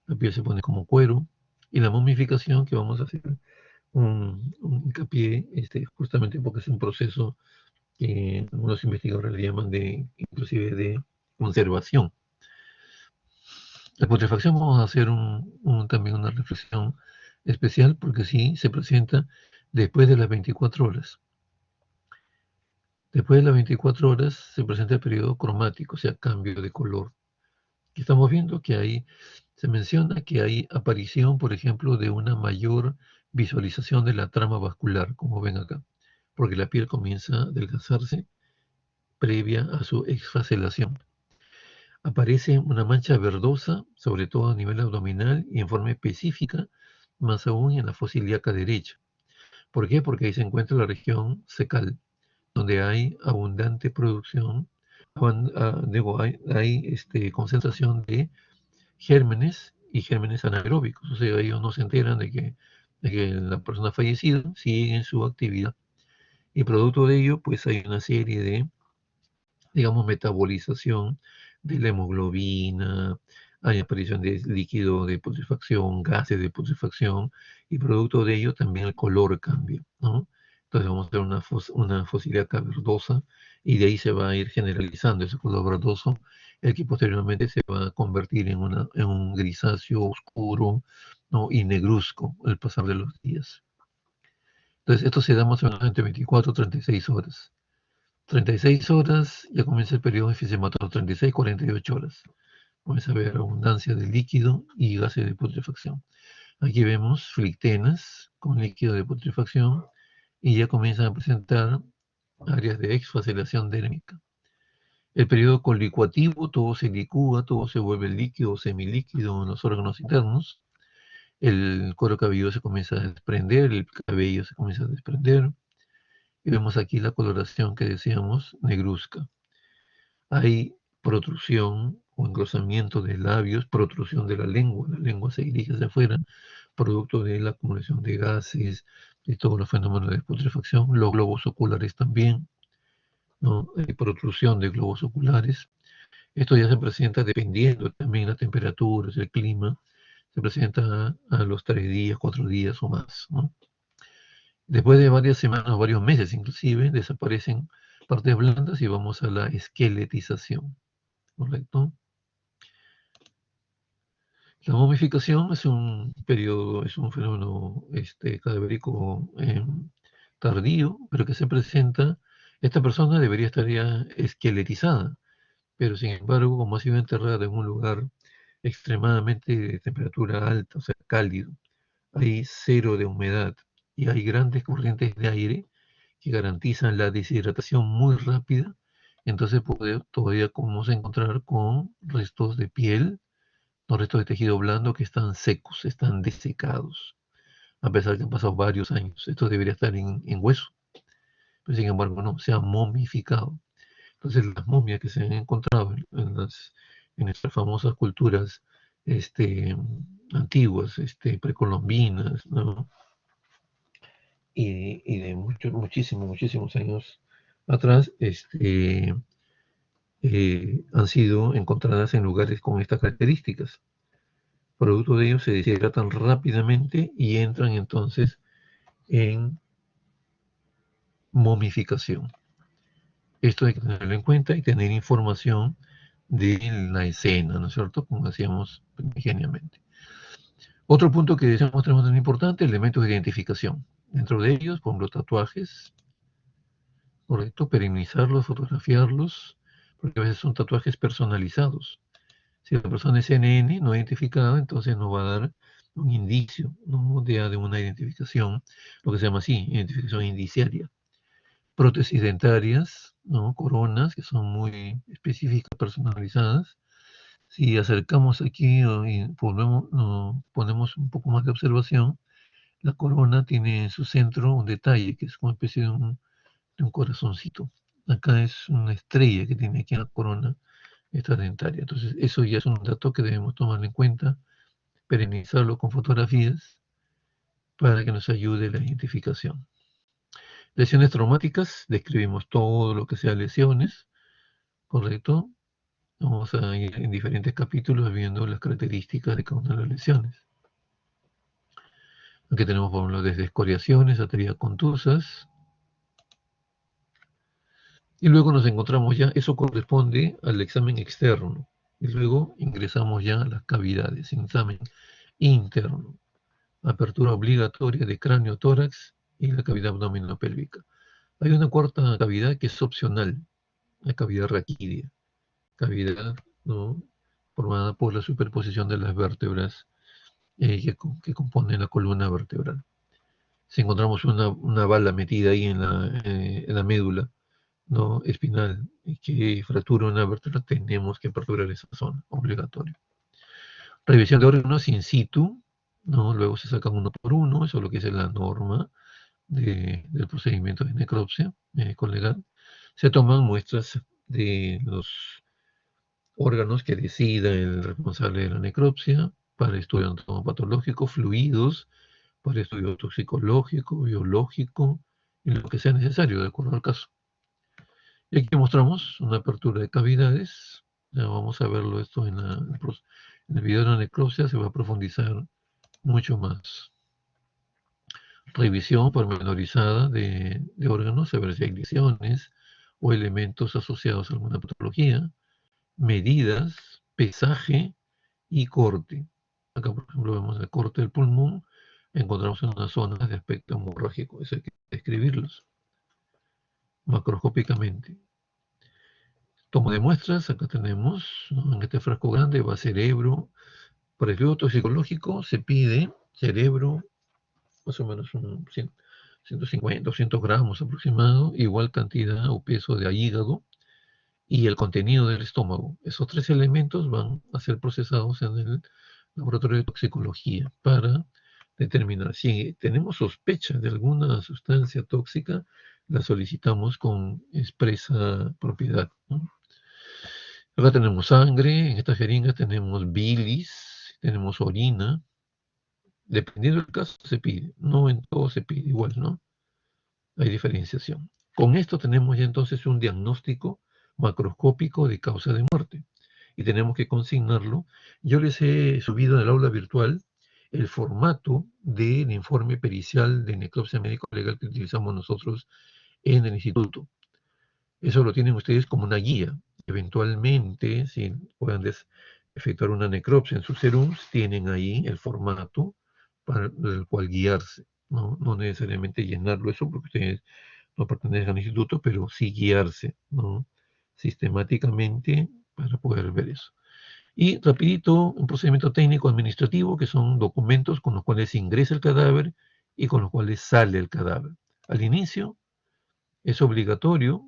Speaker 1: la piel se pone como cuero, y la momificación, que vamos a hacer un hincapié, justamente porque es un proceso que algunos investigadores le llaman inclusive de conservación. La putrefacción vamos a hacer también una reflexión especial porque sí se presenta después de las 24 horas. Después de las 24 horas se presenta el periodo cromático, o sea, cambio de color. Y estamos viendo se menciona que hay aparición, por ejemplo, de una mayor visualización de la trama vascular, como ven acá, porque la piel comienza a adelgazarse previa a su exfaselación. Aparece una mancha verdosa, sobre todo a nivel abdominal y en forma específica, más aún en la fosa ilíaca derecha. ¿Por qué? Porque ahí se encuentra la región cecal, donde hay abundante producción, hay concentración de gérmenes y gérmenes anaeróbicos. O sea, ellos no se enteran de que la persona ha fallecido, siguen su actividad. Y producto de ello, pues hay una serie de, digamos, metabolización de la hemoglobina, hay aparición de líquido de putrefacción, gases de putrefacción, y producto de ello también el color cambia, ¿no? Entonces vamos a tener una fosilíaca verdosa, y de ahí se va a ir generalizando ese color verdoso, el que posteriormente se va a convertir en un grisáceo oscuro, ¿no? Y negruzco al pasar de los días. Entonces esto se da más o menos entre 24 y 36 horas. 36 horas, ya comienza el periodo enfisematorio, 36, 48 horas. Comienza a haber abundancia de líquido y gases de putrefacción. Aquí vemos flictenas con líquido de putrefacción y ya comienzan a presentar áreas de exfacelación dérmica. El periodo colicuativo, todo se licúa, todo se vuelve líquido o semilíquido en los órganos internos. El cuero cabelludo se comienza a desprender, el cabello se comienza a desprender. Y vemos aquí la coloración que decíamos, negruzca. Hay protrusión o engrosamiento de labios, protrusión de la lengua se dirige hacia afuera, producto de la acumulación de gases y todos los fenómenos de putrefacción, los globos oculares también, ¿no? Hay protrusión de globos oculares. Esto ya se presenta dependiendo también de las temperaturas, el clima, se presenta a los 3 días, 4 días o más, ¿no? Después de varias semanas, varios meses inclusive, desaparecen partes blandas y vamos a la esqueletización, ¿correcto? La momificación es un periodo, es un fenómeno cadavérico tardío, pero que se presenta. Esta persona debería estar ya esqueletizada, pero sin embargo, como ha sido enterrada en un lugar extremadamente de temperatura alta, o sea, cálido, hay cero de humedad y hay grandes corrientes de aire que garantizan la deshidratación muy rápida, entonces todavía podemos encontrar con restos de piel, los restos de tejido blando que están secos, están desecados, a pesar de que han pasado varios años. Esto debería estar en hueso, pero sin embargo no, se ha momificado. Entonces las momias que se han encontrado en nuestras famosas culturas este, antiguas, precolombinas, ¿no? Y de muchísimos años atrás, han sido encontradas en lugares con estas características. Producto de ello se deshidratan rápidamente y entran entonces en momificación. Esto hay que tenerlo en cuenta y tener información de la escena, ¿no es cierto? Como decíamos primigeniamente. Otro punto que decíamos tenemos tan importante, elementos de identificación. Dentro de ellos, por ejemplo, tatuajes, ¿correcto? Perimetrizarlos, fotografiarlos, porque a veces son tatuajes personalizados. Si la persona es NN, no identificada, entonces nos va a dar un indicio, ¿no? de una identificación, lo que se llama así, identificación indiciaria. Prótesis dentarias, ¿no? Coronas, que son muy específicas, personalizadas. Si acercamos aquí y ponemos un poco más de observación, la corona tiene en su centro un detalle que es como una especie de un corazoncito. Acá es una estrella que tiene aquí en la corona esta dentaria. Entonces, eso ya es un dato que debemos tomar en cuenta, perennizarlo con fotografías para que nos ayude la identificación. Lesiones traumáticas, describimos todo lo que sea lesiones, ¿correcto? Vamos a ir en diferentes capítulos viendo las características de cada una de las lesiones. Aquí tenemos, por ejemplo, desde escoriaciones, arterias contusas. Y luego nos encontramos ya, eso corresponde al examen externo. Y luego ingresamos ya a las cavidades, examen interno. Apertura obligatoria de cráneo, tórax y la cavidad abdominopélvica. Hay una cuarta cavidad que es opcional, la cavidad raquídea. Cavidad, ¿no? Formada por la superposición de las vértebras que componen la columna vertebral. Si encontramos una bala metida ahí en la médula, ¿no? espinal y que fractura una vértebra, tenemos que perforar esa zona, obligatorio. Revisión de órganos in situ, ¿no? Luego se sacan uno por uno, eso es lo que es la norma del procedimiento de necropsia legal. Se toman muestras de los órganos que decida el responsable de la necropsia, para estudio anatomopatológico, fluidos, para estudio toxicológico, biológico, y lo que sea necesario de acuerdo al caso. Y aquí mostramos una apertura de cavidades. Ya vamos a verlo esto en el video de la necropsia, se va a profundizar mucho más. Revisión pormenorizada de órganos, a ver si hay lesiones o elementos asociados a alguna patología. Medidas, pesaje y corte. Acá, por ejemplo, vemos el corte del pulmón. Encontramos en unas zonas de aspecto hemorrágico. Eso hay que describirlos macroscópicamente. Tomo de muestras, acá tenemos, ¿no? En este frasco grande va cerebro. Para el estudio toxicológico se pide cerebro, más o menos 150, 200 gramos aproximado, igual cantidad o peso de hígado y el contenido del estómago. Esos tres elementos van a ser procesados en el laboratorio de toxicología para determinar si tenemos sospecha de alguna sustancia tóxica, la solicitamos con expresa propiedad, ¿no? Acá tenemos sangre, en estas jeringas tenemos bilis, tenemos orina. Dependiendo del caso se pide, no en todo se pide igual, ¿no? Hay diferenciación. Con esto tenemos ya entonces un diagnóstico macroscópico de causa de muerte y tenemos que consignarlo. Yo les he subido en el aula virtual el formato del informe pericial de necropsia médico legal que utilizamos nosotros en el instituto. Eso lo tienen ustedes como una guía. Eventualmente, si puedan efectuar una necropsia en sus serums, tienen ahí el formato para el cual guiarse. No, no necesariamente llenarlo eso porque ustedes no pertenecen al instituto, pero sí guiarse, ¿no? Sistemáticamente para poder ver eso. Y rapidito, un procedimiento técnico administrativo que son documentos con los cuales se ingresa el cadáver y con los cuales sale el cadáver. Al inicio es obligatorio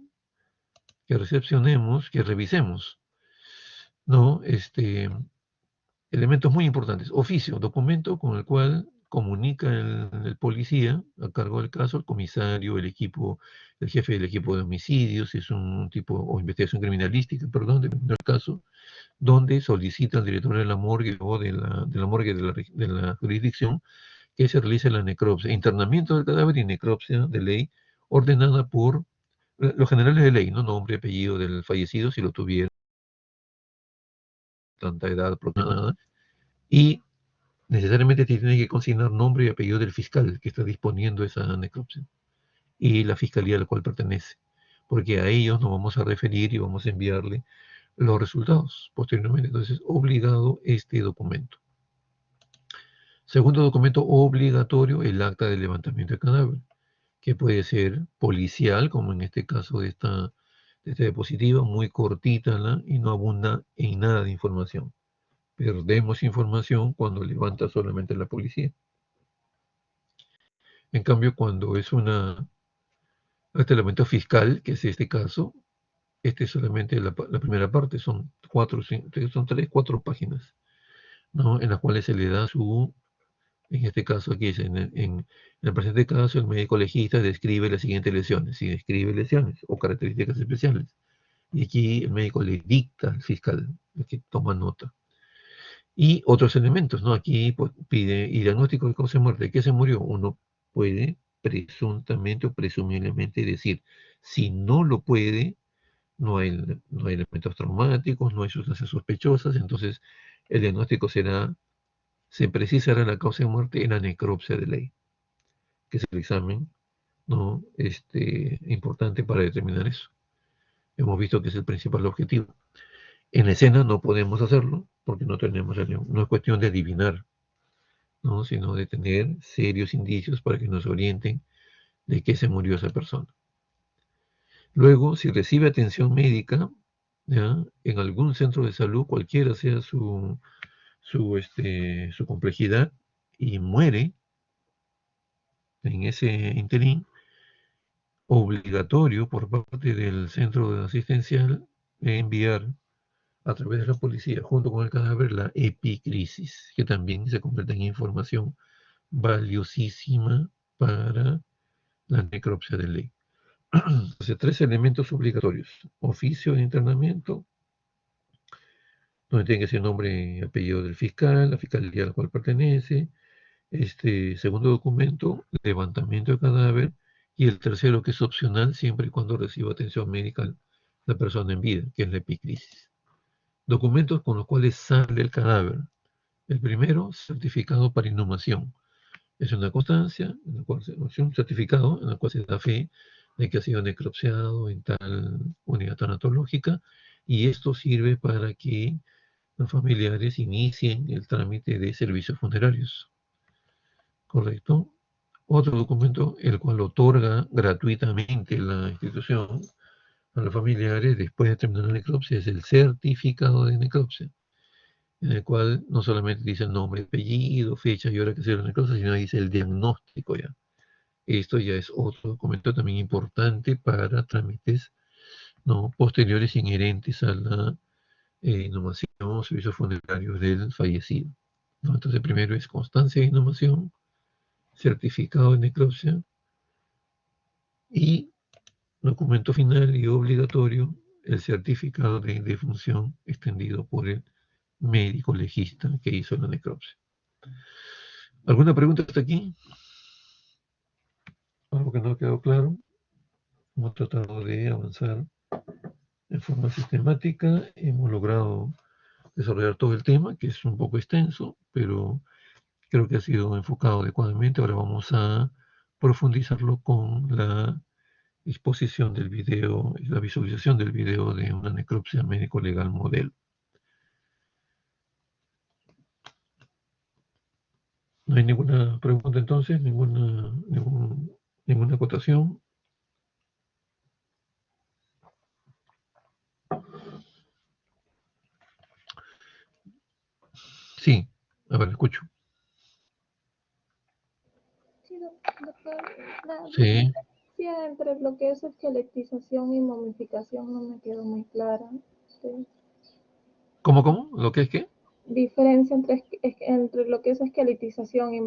Speaker 1: que recepcionemos, que revisemos, ¿no? Elementos muy importantes. Oficio, documento con el cual comunica el policía a cargo del caso, el comisario, el equipo, el jefe del equipo de homicidios, si es un tipo, o investigación criminalística, perdón, dependiendo del caso, donde solicita al director de la morgue o de la morgue de la jurisdicción que se realice la necropsia, internamiento del cadáver y necropsia de ley ordenada por los generales de ley, ¿no? Nombre, apellido del fallecido, si lo tuviera, tanta edad aproximada, y necesariamente tiene que consignar nombre y apellido del fiscal que está disponiendo esa necropsia y la fiscalía a la cual pertenece, porque a ellos nos vamos a referir y vamos a enviarle los resultados posteriormente. Entonces, obligado este documento. Segundo documento obligatorio, el acta de levantamiento de cadáver, que puede ser policial, como en este caso de esta diapositiva, muy cortita, ¿no? Y no abunda en nada de información. Perdemos información cuando levanta solamente la policía. En cambio, cuando es este elemento fiscal, que es este caso, este es solamente la primera parte, son tres, cuatro páginas, ¿no? En las cuales se le da en este caso aquí es en el presente caso, el médico legista describe las siguientes lesiones, si describe lesiones o características especiales. Y aquí el médico le dicta al fiscal, el que toma nota. Y otros elementos, ¿no? Aquí pues, pide y diagnóstico de causa de muerte. ¿De qué se murió? Uno puede presuntamente o presumiblemente decir, si no lo puede, no hay elementos traumáticos, no hay sustancias sospechosas, entonces el diagnóstico se precisará la causa de muerte en la necropsia de ley, que es el examen, ¿no? Importante para determinar eso. Hemos visto que es el principal objetivo. En la escena no podemos hacerlo porque no tenemos, no es cuestión de adivinar, ¿no? Sino de tener serios indicios para que nos orienten de qué se murió esa persona. Luego, si recibe atención médica, ¿ya? En algún centro de salud, cualquiera sea su complejidad, y muere en ese interín, obligatorio por parte del centro asistencial enviar a través de la policía, junto con el cadáver, la epicrisis, que también se convierte en información valiosísima para la necropsia de ley. Entonces, tres elementos obligatorios: oficio de internamiento, donde tiene que ser nombre y apellido del fiscal, la fiscalía a la cual pertenece. Segundo documento, levantamiento de cadáver. Y el tercero, que es opcional, siempre y cuando reciba atención médica la persona en vida, que es la epicrisis. Documentos con los cuales sale el cadáver. El primero, certificado para inhumación. Es una constancia, en la cual es un certificado en el cual se da fe de que ha sido necropsiado en tal unidad tanatológica, y esto sirve para que los familiares inicien el trámite de servicios funerarios. ¿Correcto? Otro documento, el cual otorga gratuitamente la institución a los familiares después de terminar la necropsia, es el certificado de necropsia, en el cual no solamente dice el nombre, apellido, fecha y hora que se dio la necropsia, sino dice el diagnóstico ya. Esto ya es otro documento también importante para trámites, ¿no?, posteriores inherentes a la inhumación o servicios funerarios del fallecido, ¿no? Entonces, primero es constancia de inhumación, certificado de necropsia y documento final y obligatorio, el certificado de defunción extendido por el médico legista que hizo la necropsia. ¿Alguna pregunta hasta aquí? ¿Algo que no ha quedado claro? Hemos tratado de avanzar en forma sistemática, hemos logrado desarrollar todo el tema, que es un poco extenso, pero creo que ha sido enfocado adecuadamente. Ahora vamos a profundizarlo con la exposición del video y la visualización del video de una necropsia médico-legal modelo. ¿No hay ninguna pregunta entonces? ¿Ninguna acotación? Sí, a ver, escucho.
Speaker 2: Sí, doctor, la
Speaker 1: Sí.
Speaker 2: diferencia entre lo que es esqueletización y momificación no me quedó muy clara. Sí.
Speaker 1: ¿Cómo? ¿Lo que es qué?
Speaker 2: Diferencia entre lo que es esqueletización y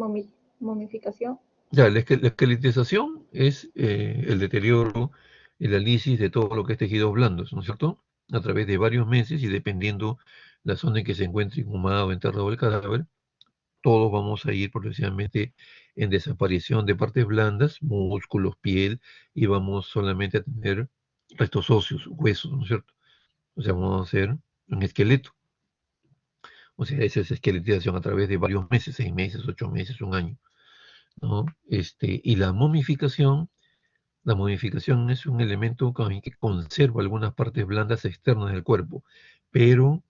Speaker 2: momificación.
Speaker 1: Ya, la esqueletización es el deterioro, el análisis de todo lo que es tejidos blandos, ¿no es cierto? A través de varios meses y dependiendo la zona en que se encuentre inhumado o enterrado el cadáver, todos vamos a ir progresivamente en desaparición de partes blandas, músculos, piel, y vamos solamente a tener restos óseos, huesos, ¿no es cierto? O sea, vamos a hacer un esqueleto. O sea, esa es esqueletización a través de varios meses, 6 meses, 8 meses, un año, ¿no? Y la momificación es un elemento que conserva algunas partes blandas externas del cuerpo, pero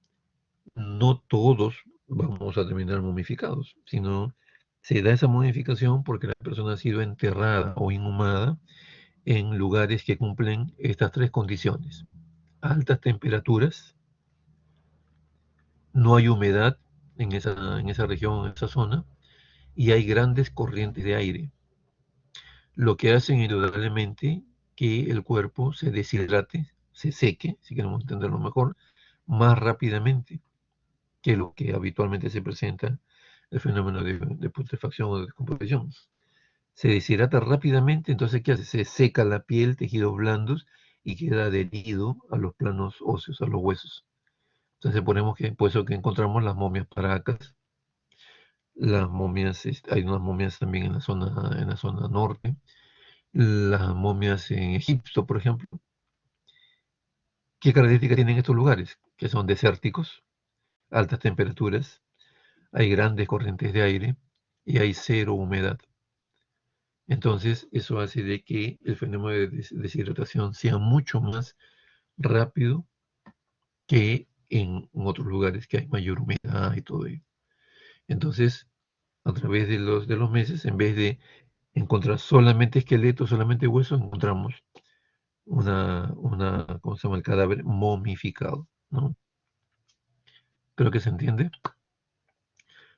Speaker 1: no todos vamos a terminar momificados, sino se da esa momificación porque la persona ha sido enterrada o inhumada en lugares que cumplen estas tres condiciones: altas temperaturas, no hay humedad en esa región, en esa zona, y hay grandes corrientes de aire, lo que hace indudablemente que el cuerpo se deshidrate, se seque, si queremos entenderlo mejor, más rápidamente que lo que habitualmente se presenta el fenómeno de putrefacción o de descomposición. Se deshidrata rápidamente, entonces ¿qué hace? Se seca la piel, tejidos blandos, y queda adherido a los planos óseos, a los huesos. Entonces ponemos que, por eso que encontramos las momias paracas, las momias, hay unas momias también en la zona norte, las momias en Egipto, por ejemplo. ¿Qué características tienen estos lugares? Que son desérticos, altas temperaturas, hay grandes corrientes de aire y hay cero humedad. Entonces, eso hace de que el fenómeno de deshidratación sea mucho más rápido que en otros lugares que hay mayor humedad y todo ello. Entonces, a través de los meses, en vez de encontrar solamente esqueletos, solamente huesos, encontramos ¿cómo se llama? El cadáver momificado, ¿no? Creo que se entiende.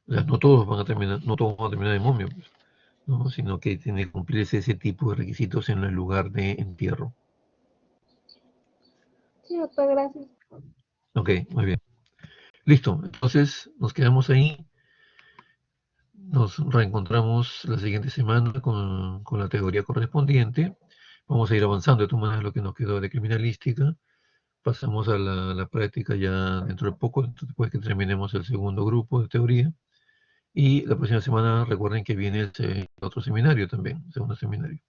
Speaker 1: O sea, no todos van a terminar de momio, pues, ¿no? Sino que tiene que cumplirse ese tipo de requisitos en el lugar de entierro.
Speaker 2: Sí, doctor, gracias.
Speaker 1: Ok, muy bien. Listo, entonces nos quedamos ahí. Nos reencontramos la siguiente semana con la teoría correspondiente. Vamos a ir avanzando de todas maneras lo que nos quedó de criminalística. pasamos a la práctica ya dentro de poco, después que terminemos el segundo grupo de teoría. Y la próxima semana recuerden que viene el otro seminario también, el segundo seminario.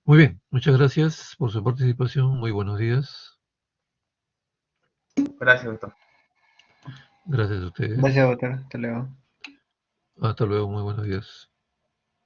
Speaker 1: Muy bien, muchas gracias por su participación. Muy buenos días.
Speaker 3: Gracias, doctor.
Speaker 1: Gracias a ustedes.
Speaker 4: Gracias, doctor. Hasta luego.
Speaker 1: Hasta luego, muy buenos días.